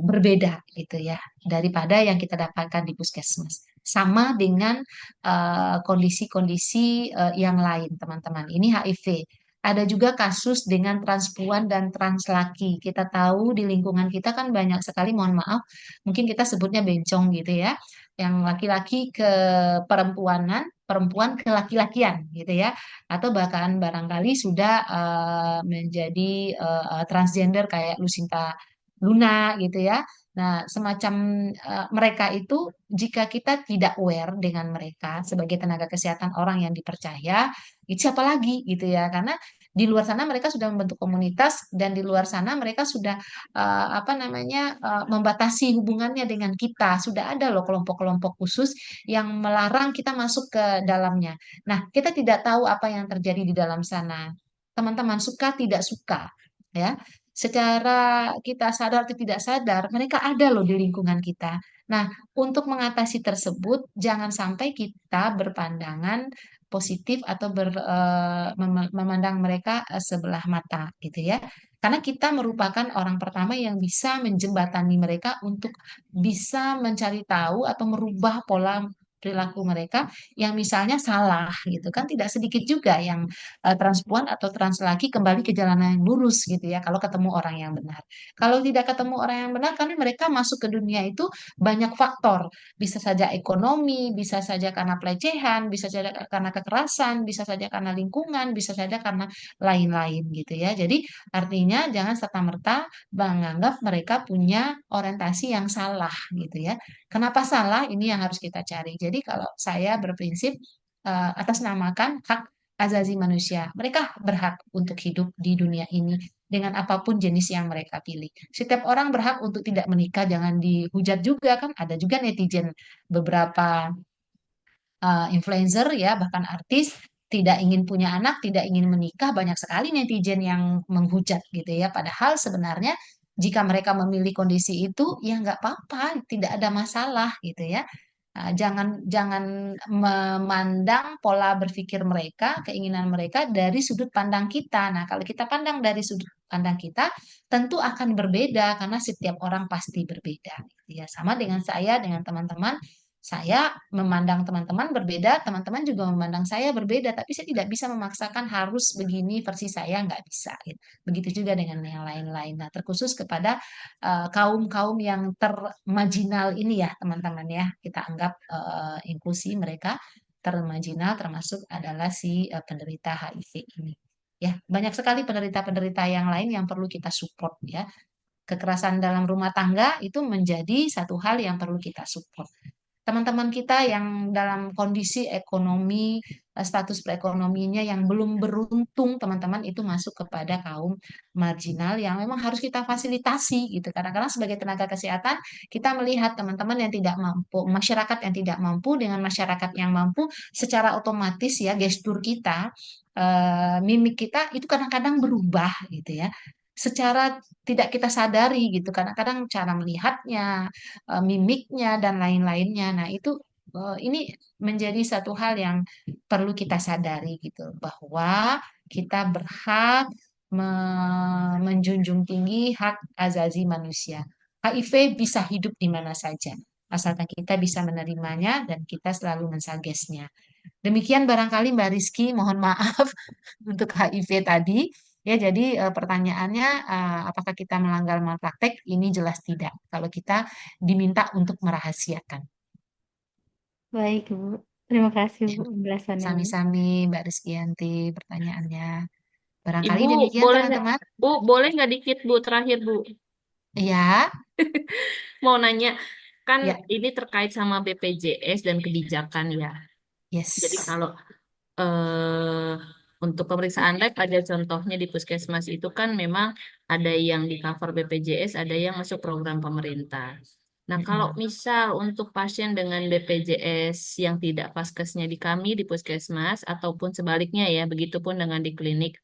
berbeda gitu ya daripada yang kita dapatkan di puskesmas. Sama dengan kondisi-kondisi yang lain, teman-teman. Ini HIV. Ada juga kasus dengan transpuan dan translaki. Kita tahu di lingkungan kita kan banyak sekali, mohon maaf, mungkin kita sebutnya bencong gitu ya, yang laki-laki ke perempuanan, perempuan ke laki-lakian gitu ya, atau bahkan barangkali sudah menjadi transgender kayak Lucinta Luna gitu ya. Nah, semacam mereka itu jika kita tidak aware dengan mereka sebagai tenaga kesehatan orang yang dipercaya, itu siapa lagi gitu ya? Karena di luar sana mereka sudah membentuk komunitas dan di luar sana mereka sudah apa namanya membatasi hubungannya dengan kita. Sudah ada loh kelompok-kelompok khusus yang melarang kita masuk ke dalamnya. Nah, kita tidak tahu apa yang terjadi di dalam sana. Teman-teman suka tidak suka ya secara kita sadar atau tidak sadar, mereka ada loh di lingkungan kita. Nah, untuk mengatasi tersebut, jangan sampai kita berpandangan positif atau memandang mereka sebelah mata gitu ya. Karena kita merupakan orang pertama yang bisa menjembatani mereka untuk bisa mencari tahu atau merubah pola perilaku mereka yang misalnya salah gitu kan, tidak sedikit juga yang transpuan atau translaki kembali ke jalan yang lurus gitu ya kalau ketemu orang yang benar. Kalau tidak ketemu orang yang benar karena mereka masuk ke dunia itu banyak faktor, bisa saja ekonomi, bisa saja karena pelecehan, bisa saja karena kekerasan, bisa saja karena lingkungan, bisa saja karena lain-lain gitu ya. Jadi artinya jangan serta-merta menganggap mereka punya orientasi yang salah gitu ya. Kenapa salah? Ini yang harus kita cari. Jadi kalau saya berprinsip atas namakan hak azazi manusia. Mereka berhak untuk hidup di dunia ini dengan apapun jenis yang mereka pilih. Setiap orang berhak untuk tidak menikah, jangan dihujat juga kan. Ada juga netizen beberapa influencer ya, bahkan artis tidak ingin punya anak, tidak ingin menikah, banyak sekali netizen yang menghujat gitu ya. Padahal sebenarnya jika mereka memilih kondisi itu ya nggak apa-apa, tidak ada masalah gitu ya. Jangan jangan memandang pola berpikir mereka, keinginan mereka dari sudut pandang kita. Nah, kalau kita pandang dari sudut pandang kita, tentu akan berbeda karena setiap orang pasti berbeda. Gitu ya, sama dengan saya, dengan teman-teman. Saya memandang teman-teman berbeda, teman-teman juga memandang saya berbeda, tapi saya tidak bisa memaksakan harus begini versi saya, nggak bisa. Gitu. Begitu juga dengan yang lain-lain. Nah, terkhusus kepada kaum-kaum yang termarginal ini ya, teman-teman ya, kita anggap inklusi mereka termarginal, termasuk adalah si penderita HIV ini. Ya, banyak sekali penderita-penderita yang lain yang perlu kita support ya. Kekerasan dalam rumah tangga itu menjadi satu hal yang perlu kita support. Teman-teman kita yang dalam kondisi ekonomi, status perekonominya yang belum beruntung, teman-teman itu masuk kepada kaum marginal yang memang harus kita fasilitasi gitu. Kadang-kadang sebagai tenaga kesehatan, kita melihat teman-teman yang tidak mampu, masyarakat yang tidak mampu dengan masyarakat yang mampu, secara otomatis ya gestur kita, mimik kita itu kadang-kadang berubah gitu ya. Secara tidak kita sadari gitu, kadang-kadang cara melihatnya, mimiknya dan lain-lainnya. Nah, itu ini menjadi satu hal yang perlu kita sadari gitu bahwa kita berhak menjunjung tinggi hak azazi manusia. HIV bisa hidup di mana saja, asalkan kita bisa menerimanya dan kita selalu mensagesnya. Demikian barangkali Mbak Rizky, mohon maaf untuk HIV tadi. Ya, jadi pertanyaannya apakah kita melanggar malpraktek? Ini jelas tidak. Kalau kita diminta untuk merahasiakan. Baik, Bu. Terima kasih, Bu, Ya, penjelasannya, Bu. sami-sami Mbak Rizkyanti pertanyaannya. Barangkali Ibu, demikian boleh nggak, teman-teman. Bu, boleh nggak dikit, Bu, terakhir, Bu? Ya, Mau nanya, kan ya, ini terkait sama BPJS dan kebijakan ya. Jadi yes. kalau eh, untuk pemeriksaan lab ada contohnya di puskesmas itu kan memang ada yang di cover BPJS, ada yang masuk program pemerintah. Nah, kalau Mm-mm. misal untuk pasien dengan BPJS yang tidak vaskesnya di kami di puskesmas ataupun sebaliknya ya, begitupun dengan di klinik,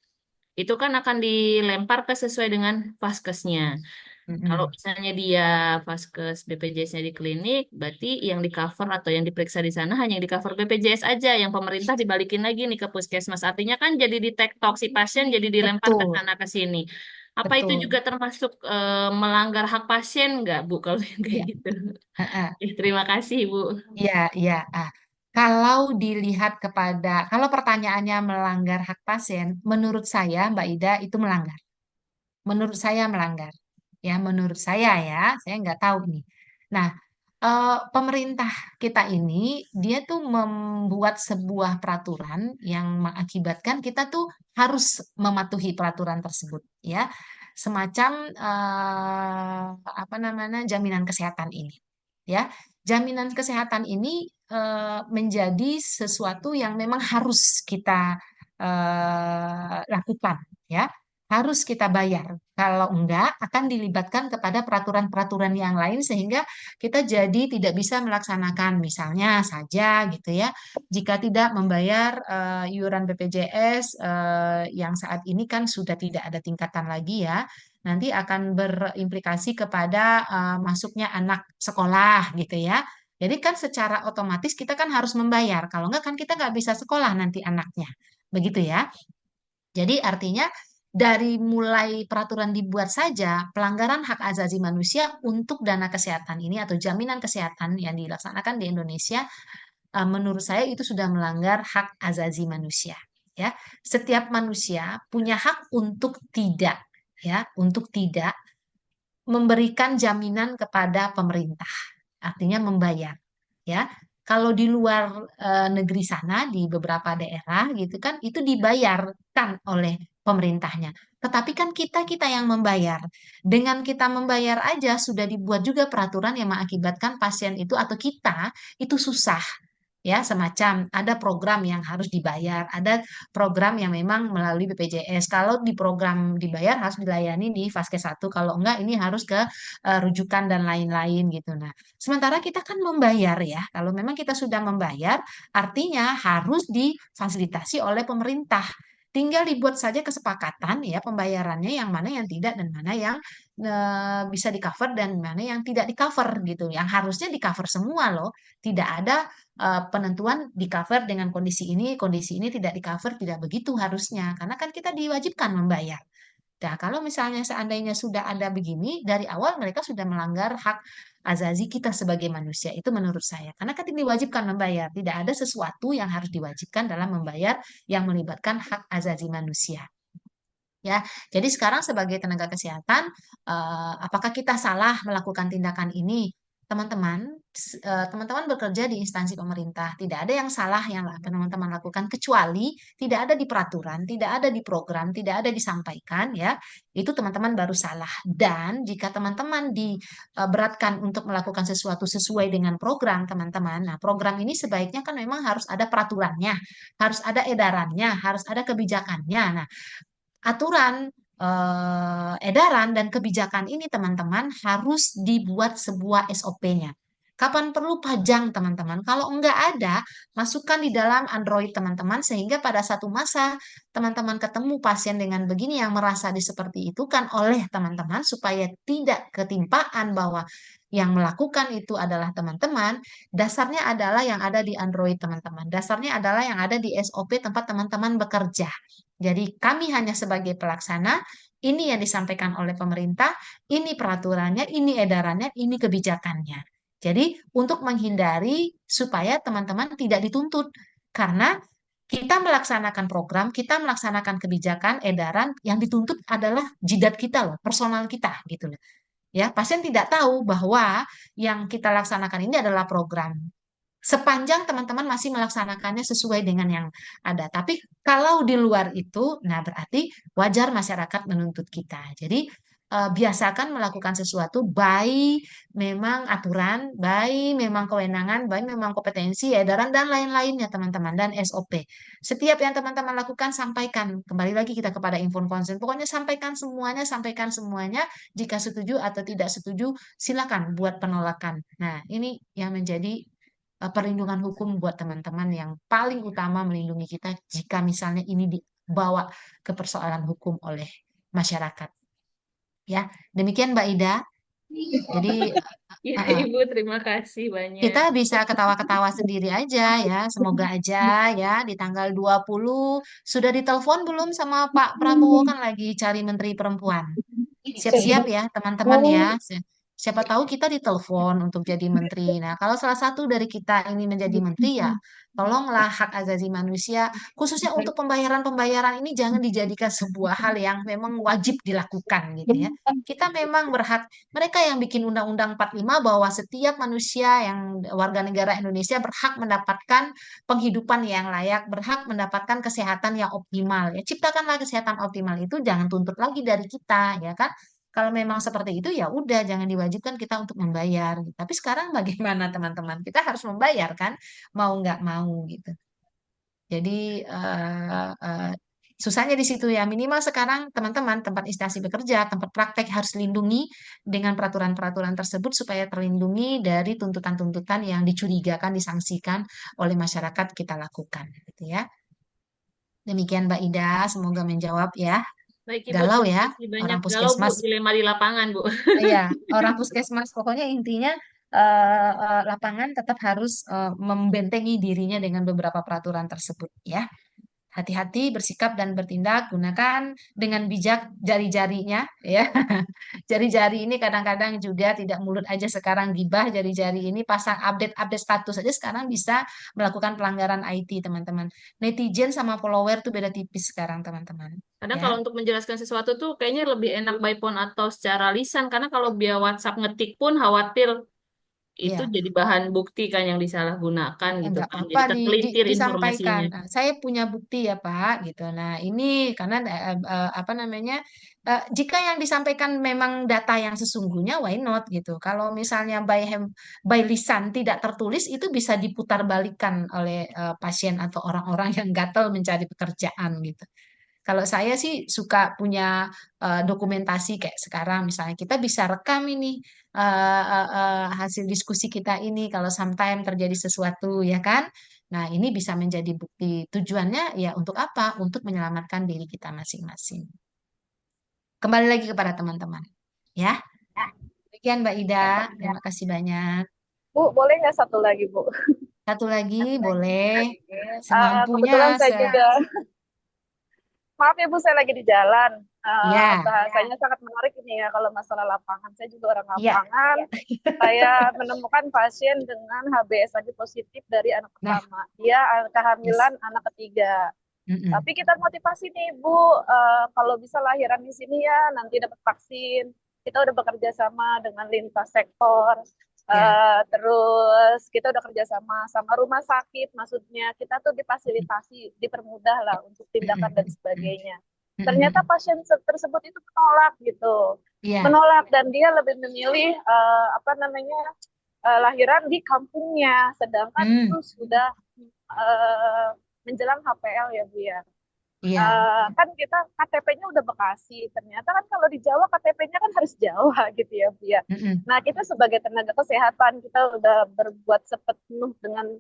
itu kan akan dilempar ke sesuai dengan vaskesnya. Kalau Mm-mm. misalnya dia vaskes BPJS-nya di klinik, berarti yang di cover atau yang diperiksa di sana hanya yang di cover BPJS aja, yang pemerintah dibalikin lagi nih ke puskesmas. Artinya kan jadi di tektok si pasien jadi dilempar ke Betul, sana ke sini. Apa itu betul. juga termasuk melanggar hak pasien nggak, Bu, kalau yang kayak Ya, gitu? ha-ha. Terima kasih, Bu. Ya, ya. Kalau dilihat kalau pertanyaannya melanggar hak pasien, menurut saya Mbak Ida itu melanggar. Menurut saya melanggar. Ya, menurut saya nggak tahu nih. Nah, pemerintah kita ini dia tuh membuat sebuah peraturan yang mengakibatkan kita tuh harus mematuhi peraturan tersebut, ya. Semacam apa namanya jaminan kesehatan ini, ya. Jaminan kesehatan ini menjadi sesuatu yang memang harus kita lakukan, ya. Harus kita bayar. Kalau enggak, akan dilibatkan kepada peraturan-peraturan yang lain sehingga kita jadi tidak bisa melaksanakan misalnya saja gitu ya. Jika tidak membayar iuran BPJS yang saat ini kan sudah tidak ada tingkatan lagi ya, nanti akan berimplikasi kepada masuknya anak sekolah gitu ya. Jadi kan secara otomatis kita kan harus membayar. Kalau enggak kan kita nggak bisa sekolah nanti anaknya. Begitu ya. Jadi artinya dari mulai peraturan dibuat saja, pelanggaran hak asasi manusia untuk dana kesehatan ini atau jaminan kesehatan yang dilaksanakan di Indonesia, menurut saya itu sudah melanggar hak asasi manusia. Ya, setiap manusia punya hak untuk tidak, ya, untuk tidak memberikan jaminan kepada pemerintah, artinya membayar. Ya, kalau di luar negeri sana di beberapa daerah gitu kan itu dibayarkan oleh pemerintahnya. Tetapi kan kita yang membayar. Dengan kita membayar aja sudah dibuat juga peraturan yang mengakibatkan pasien itu atau kita itu susah. Ya, semacam ada program yang harus dibayar, ada program yang memang melalui BPJS. Kalau di program dibayar harus dilayani di Vaskes 1, kalau enggak ini harus ke rujukan dan lain-lain gitu. Nah, sementara kita kan membayar ya. Kalau memang kita sudah membayar, artinya harus difasilitasi oleh pemerintah. Tinggal dibuat saja kesepakatan ya pembayarannya yang mana yang tidak dan mana yang bisa di cover dan mana yang tidak di cover gitu. Yang harusnya di cover semua loh. Tidak ada penentuan di cover dengan kondisi ini tidak di cover, tidak begitu harusnya. Karena kan kita diwajibkan membayar. Nah, kalau misalnya seandainya sudah ada begini, dari awal mereka sudah melanggar hak azazi kita sebagai manusia. Itu menurut saya. Karena kan diwajibkan membayar. Tidak ada sesuatu yang harus diwajibkan dalam membayar yang melibatkan hak azazi manusia. Ya, jadi sekarang sebagai tenaga kesehatan, apakah kita salah melakukan tindakan ini? Teman-teman bekerja di instansi pemerintah, tidak ada yang salah yang teman-teman lakukan kecuali tidak ada di peraturan, tidak ada di program, tidak ada disampaikan, ya. Itu teman-teman baru salah. Dan jika teman-teman diberatkan untuk melakukan sesuatu sesuai dengan program teman-teman, nah program ini sebaiknya kan memang harus ada peraturannya, harus ada edarannya, harus ada kebijakannya. Nah, aturan, edaran dan kebijakan ini teman-teman harus dibuat sebuah SOP-nya. Kapan perlu pajang teman-teman. Kalau enggak ada, masukkan di dalam Android teman-teman sehingga pada satu masa teman-teman ketemu pasien dengan begini yang merasa seperti itu kan oleh teman-teman supaya tidak ketimpaan bahwa yang melakukan itu adalah teman-teman, dasarnya adalah yang ada di Android teman-teman. Dasarnya adalah yang ada di SOP tempat teman-teman bekerja. Jadi kami hanya sebagai pelaksana, ini yang disampaikan oleh pemerintah, ini peraturannya, ini edarannya, ini kebijakannya. Jadi untuk menghindari supaya teman-teman tidak dituntut. Karena kita melaksanakan program, kita melaksanakan kebijakan, edaran, yang dituntut adalah jidat kita loh, personal kita gitu loh. Ya, pasien tidak tahu bahwa yang kita laksanakan ini adalah program. Sepanjang teman-teman masih melaksanakannya sesuai dengan yang ada. Tapi kalau di luar itu, nah berarti wajar masyarakat menuntut kita. Jadi biasakan melakukan sesuatu by memang aturan, by memang kewenangan, by memang kompetensi, edaran dan lain-lainnya teman-teman dan SOP. Setiap yang teman-teman lakukan sampaikan. Kembali lagi kita kepada info konsen. Pokoknya sampaikan semuanya, sampaikan semuanya. Jika setuju atau tidak setuju, silakan buat penolakan. Nah, ini yang menjadi perlindungan hukum buat teman-teman yang paling utama melindungi kita jika misalnya ini dibawa ke persoalan hukum oleh masyarakat. Ya, demikian Mbak Ida. Jadi Ya, Ibu, terima kasih banyak. kita bisa ketawa-ketawa sendiri aja ya. Semoga aja ya di tanggal 20 sudah ditelepon belum sama Pak Prabowo kan lagi cari menteri perempuan. Siap-siap ya teman-teman ya. Siapa tahu kita ditelepon untuk jadi menteri. Nah, kalau salah satu dari kita ini menjadi menteri ya, tolonglah hak asasi manusia, khususnya untuk pembayaran-pembayaran ini jangan dijadikan sebuah hal yang memang wajib dilakukan gitu ya. Kita memang berhak, mereka yang bikin Undang-Undang 45 bahwa setiap manusia yang warga negara Indonesia berhak mendapatkan penghidupan yang layak, berhak mendapatkan kesehatan yang optimal. Ya, ciptakanlah kesehatan optimal itu, jangan tuntut lagi dari kita, ya kan? Kalau memang seperti itu ya udah jangan diwajibkan kita untuk membayar. Tapi sekarang bagaimana teman-teman? Kita harus membayar kan, mau nggak mau gitu. Jadi susahnya di situ ya. Minimal sekarang teman-teman tempat instansi bekerja, tempat praktek harus lindungi dengan peraturan-peraturan tersebut supaya terlindungi dari tuntutan-tuntutan yang dicurigakan, disangsikan oleh masyarakat kita lakukan, gitu ya. Demikian Mbak Ida, semoga menjawab ya. Baik, Ibu, Galau terima ya, kasih banyak. orang Galau, Bu, puskesmas. dilema di lapangan, Bu. Iya, orang puskesmas pokoknya intinya lapangan tetap harus membentengi dirinya dengan beberapa peraturan tersebut ya. Hati-hati bersikap dan bertindak, gunakan dengan bijak jari-jarinya ya. Jari-jari ini kadang-kadang juga tidak mulut aja sekarang gibah, jari-jari ini pasang update-update status aja sekarang bisa melakukan pelanggaran IT, teman-teman. Netizen sama follower tuh beda tipis sekarang, teman-teman. Kadang Ya. kalau untuk menjelaskan sesuatu tuh kayaknya lebih enak by phone atau secara lisan, karena kalau via WhatsApp ngetik pun khawatir itu Iya. jadi bahan bukti kan yang disalahgunakan gitu Enggak kan. apa-apa Jadi tergelincir disampaikan. informasinya. Nah, saya punya bukti ya Pak gitu. Nah, ini karena apa namanya jika yang disampaikan memang data yang sesungguhnya why not gitu. Kalau misalnya by lisan tidak tertulis itu bisa diputarbalikkan oleh pasien atau orang-orang yang gatal mencari pekerjaan gitu. Kalau saya sih suka punya dokumentasi kayak sekarang misalnya kita bisa rekam ini hasil diskusi kita ini kalau sometime terjadi sesuatu ya kan. Nah, ini bisa menjadi bukti. Tujuannya ya untuk apa? Untuk menyelamatkan diri kita masing-masing. Kembali lagi kepada teman-teman. Ya. Demikian Mbak Ida. Terima kasih banyak. Bu, boleh nggak satu lagi, Bu? Satu lagi boleh. Kebetulan Semampunya. saya juga Maaf ya Bu, saya lagi di jalan. Ya, Bahasanya sangat menarik ini ya kalau masalah lapangan. Saya juga orang ya. lapangan. Saya menemukan pasien dengan HbS1 positif dari anak Nah, pertama. Dia yes. kehamilan anak ketiga. Mm-mm. Tapi kita motivasi nih Bu, kalau bisa lahiran di sini ya, nanti dapat vaksin. Kita udah bekerja sama dengan lintas sektor. Ya. Terus kita udah kerja sama rumah sakit, maksudnya kita tuh difasilitasi, dipermudah lah untuk tindakan dan sebagainya. Ternyata Mm-mm. pasien tersebut itu menolak gitu, Iya. menolak dan dia lebih memilih lahiran di kampungnya, sedangkan itu sudah menjelang HPL ya Bu ya. Iya. Kan kita KTP-nya udah Bekasi, ternyata kan kalau di Jawa KTP-nya kan harus Jawa gitu ya Bu ya. Mm-mm. Nah kita sebagai tenaga kesehatan kita udah berbuat sepenuh dengan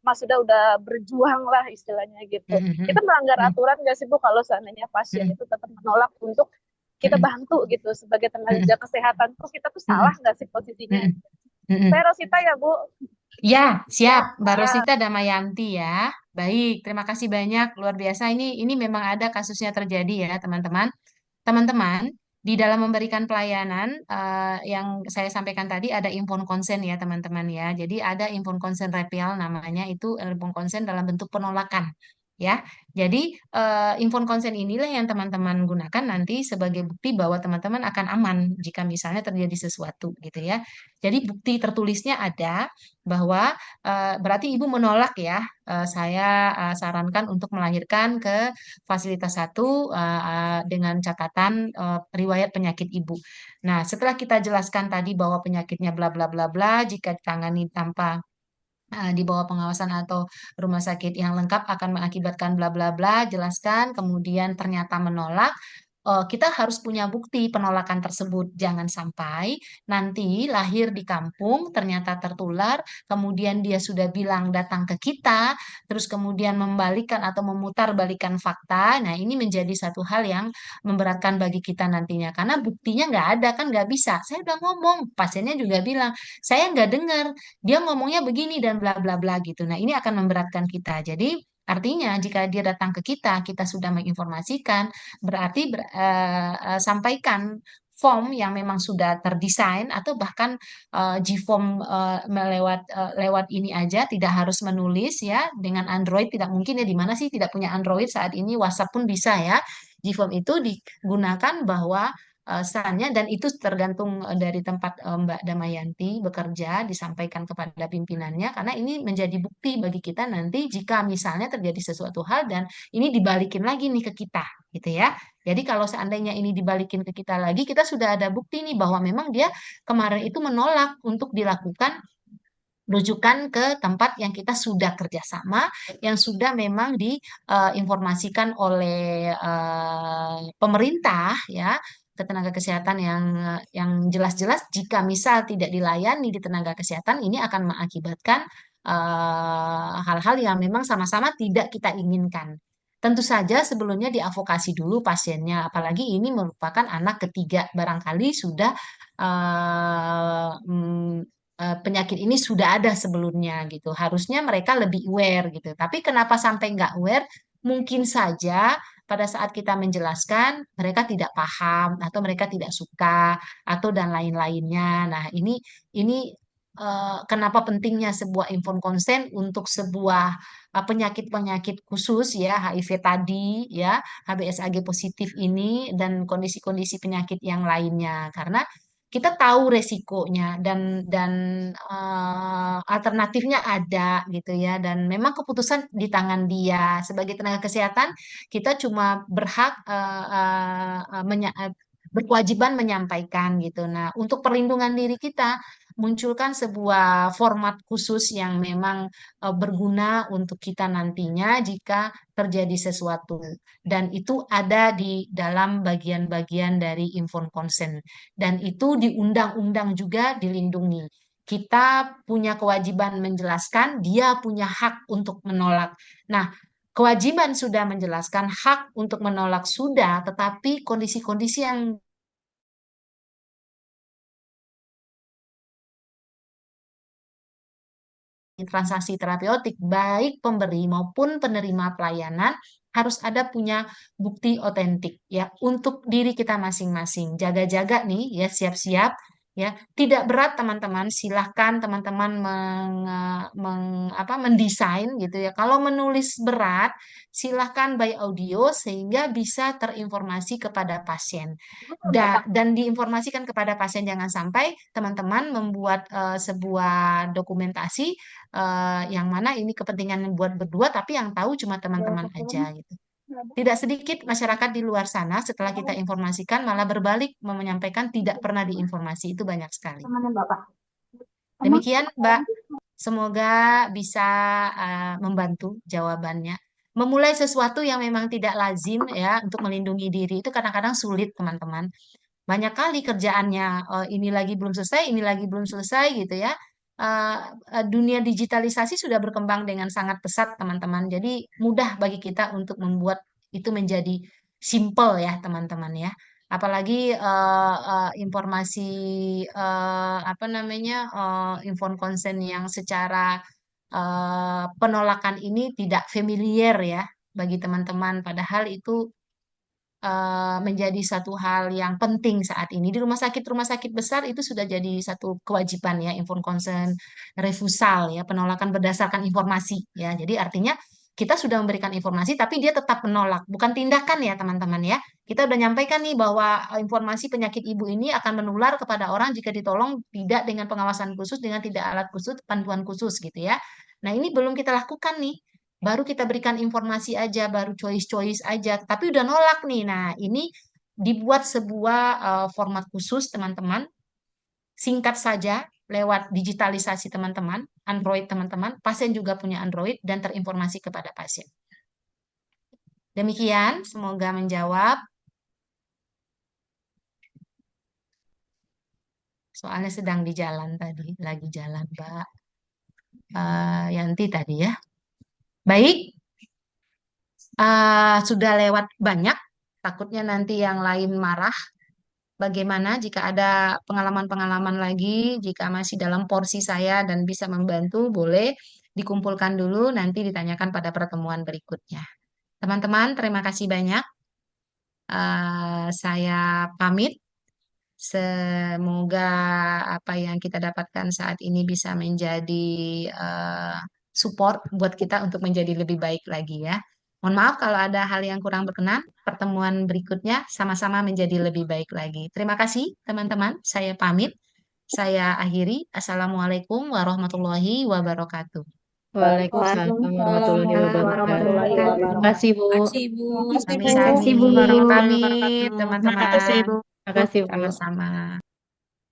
udah berjuang lah istilahnya gitu. Mm-mm. Kita melanggar Mm-mm. aturan nggak sih Bu kalau seandainya pasien itu tetap menolak untuk kita Mm-mm. bantu gitu sebagai Mm-mm. tenaga kesehatan, terus kita tuh salah nggak sih posisinya? Mm-mm. Mm-mm. Saya Rosita ya Bu. Ya, siap, Mbak Ya. Rosita Damayanti ya. Baik, terima kasih banyak, luar biasa. Ini memang ada kasusnya terjadi ya, teman-teman. Teman-teman, di dalam memberikan pelayanan yang saya sampaikan tadi ada inform consent ya, teman-teman ya. Jadi ada inform consent repial namanya itu inform consent dalam bentuk penolakan ya. Jadi inform consent inilah yang teman-teman gunakan nanti sebagai bukti bahwa teman-teman akan aman jika misalnya terjadi sesuatu gitu ya. Jadi bukti tertulisnya ada bahwa berarti ibu menolak ya. Saya sarankan untuk melahirkan ke fasilitas satu dengan catatan riwayat penyakit ibu. Nah, setelah kita jelaskan tadi bahwa penyakitnya bla bla bla bla, jika ditangani tanpa di bawah pengawasan atau rumah sakit yang lengkap akan mengakibatkan bla bla bla, jelaskan, kemudian ternyata menolak. Kita harus punya bukti penolakan tersebut. Jangan sampai nanti lahir di kampung, ternyata tertular, kemudian dia sudah bilang datang ke kita, terus kemudian membalikan atau memutarbalikkan fakta. Nah, ini menjadi satu hal yang memberatkan bagi kita nantinya. Karena buktinya nggak ada, kan nggak bisa. Saya udah ngomong, pasiennya juga bilang, saya nggak dengar, dia ngomongnya begini dan bla bla bla gitu. Nah, ini akan memberatkan kita. Jadi, artinya jika dia datang ke kita sudah menginformasikan, berarti sampaikan form yang memang sudah terdesain atau bahkan G-form lewat ini aja tidak harus menulis ya dengan Android tidak mungkin ya di mana sih tidak punya Android saat ini WhatsApp pun bisa ya. G-form itu digunakan bahwa sarannya dan itu tergantung dari tempat Mbak Damayanti bekerja disampaikan kepada pimpinannya karena ini menjadi bukti bagi kita nanti jika misalnya terjadi sesuatu hal dan ini dibalikin lagi nih ke kita gitu ya. Jadi kalau seandainya ini dibalikin ke kita lagi kita sudah ada bukti nih bahwa memang dia kemarin itu menolak untuk dilakukan rujukan ke tempat yang kita sudah kerjasama, yang sudah memang diinformasikan oleh pemerintah ya ke tenaga kesehatan yang jelas-jelas jika misal tidak dilayani di tenaga kesehatan ini akan mengakibatkan hal-hal yang memang sama-sama tidak kita inginkan. Tentu saja sebelumnya diavokasi dulu pasiennya, apalagi ini merupakan anak ketiga barangkali sudah penyakit ini sudah ada sebelumnya gitu. Harusnya mereka lebih aware gitu. Tapi kenapa sampai nggak aware? Mungkin saja pada saat kita menjelaskan mereka tidak paham atau mereka tidak suka atau dan lain-lainnya. Nah, ini kenapa pentingnya sebuah inform consent untuk sebuah penyakit-penyakit khusus ya HIV tadi ya HBsAg positif ini dan kondisi-kondisi penyakit yang lainnya karena kita tahu resikonya dan alternatifnya ada gitu ya dan memang keputusan di tangan dia sebagai tenaga kesehatan kita cuma berhak berkewajiban menyampaikan gitu. Nah, untuk perlindungan diri kita munculkan sebuah format khusus yang memang berguna untuk kita nantinya jika terjadi sesuatu dan itu ada di dalam bagian-bagian dari inform consent dan itu di undang-undang juga dilindungi. Kita punya kewajiban menjelaskan, dia punya hak untuk menolak. Nah, kewajiban sudah menjelaskan, hak untuk menolak sudah, tetapi kondisi-kondisi yang transaksi terapeutik baik pemberi maupun penerima pelayanan harus ada punya bukti otentik ya untuk diri kita masing-masing. Jaga-jaga nih ya, siap-siap ya. Tidak berat teman-teman, silahkan teman-teman mendesain gitu ya. Kalau menulis berat, silahkan by audio sehingga bisa terinformasi kepada pasien. Dan diinformasikan kepada pasien, jangan sampai teman-teman membuat sebuah dokumentasi yang mana ini kepentingan buat berdua, tapi yang tahu cuma teman-teman aja gitu. Tidak sedikit masyarakat di luar sana setelah kita informasikan malah berbalik menyampaikan tidak pernah diinformasi. Itu banyak sekali. Demikian, Mbak. Semoga bisa membantu jawabannya. Memulai sesuatu yang memang tidak lazim ya untuk melindungi diri itu kadang-kadang sulit, teman-teman. Banyak kali kerjaannya, ini lagi belum selesai, ini lagi belum selesai gitu ya. Dunia digitalisasi sudah berkembang dengan sangat pesat, teman-teman. Jadi mudah bagi kita untuk membuat itu menjadi simple ya, teman-teman ya. Apalagi informasi apa namanya inform consent yang secara penolakan ini tidak familiar ya bagi teman-teman. Padahal itu menjadi satu hal yang penting saat ini. Di rumah sakit besar itu sudah jadi satu kewajiban ya, informed consent, refusal ya, penolakan berdasarkan informasi ya. Jadi artinya kita sudah memberikan informasi tapi dia tetap menolak, bukan tindakan ya teman-teman ya. Kita udah nyampaikan nih bahwa informasi penyakit ibu ini akan menular kepada orang jika ditolong tidak dengan pengawasan khusus, dengan tidak alat khusus, bantuan khusus gitu ya. Nah, ini belum kita lakukan nih. Baru kita berikan informasi aja, baru choice-choice aja, tapi udah nolak nih. Nah, ini dibuat sebuah format khusus, teman-teman. Singkat saja, lewat digitalisasi teman-teman, Android teman-teman, pasien juga punya Android dan terinformasi kepada pasien. Demikian, semoga menjawab. Soalnya sedang di jalan tadi, lagi jalan Mbak Yanti tadi ya. Baik, sudah lewat banyak, takutnya nanti yang lain marah. Bagaimana jika ada pengalaman-pengalaman lagi, jika masih dalam porsi saya dan bisa membantu, boleh dikumpulkan dulu, nanti ditanyakan pada pertemuan berikutnya. Teman-teman, terima kasih banyak. Saya pamit. Semoga apa yang kita dapatkan saat ini bisa menjadi support buat kita untuk menjadi lebih baik lagi ya. Mohon maaf kalau ada hal yang kurang berkenan. Pertemuan berikutnya sama-sama menjadi lebih baik lagi. Terima kasih teman-teman. Saya pamit. Saya akhiri. Assalamualaikum warahmatullahi wabarakatuh. Waalaikumsalam warahmatullahi wabarakatuh. Terima kasih, Bu. Sami-sami. Pamit teman-teman. Terima kasih, Bu. Sama-sama.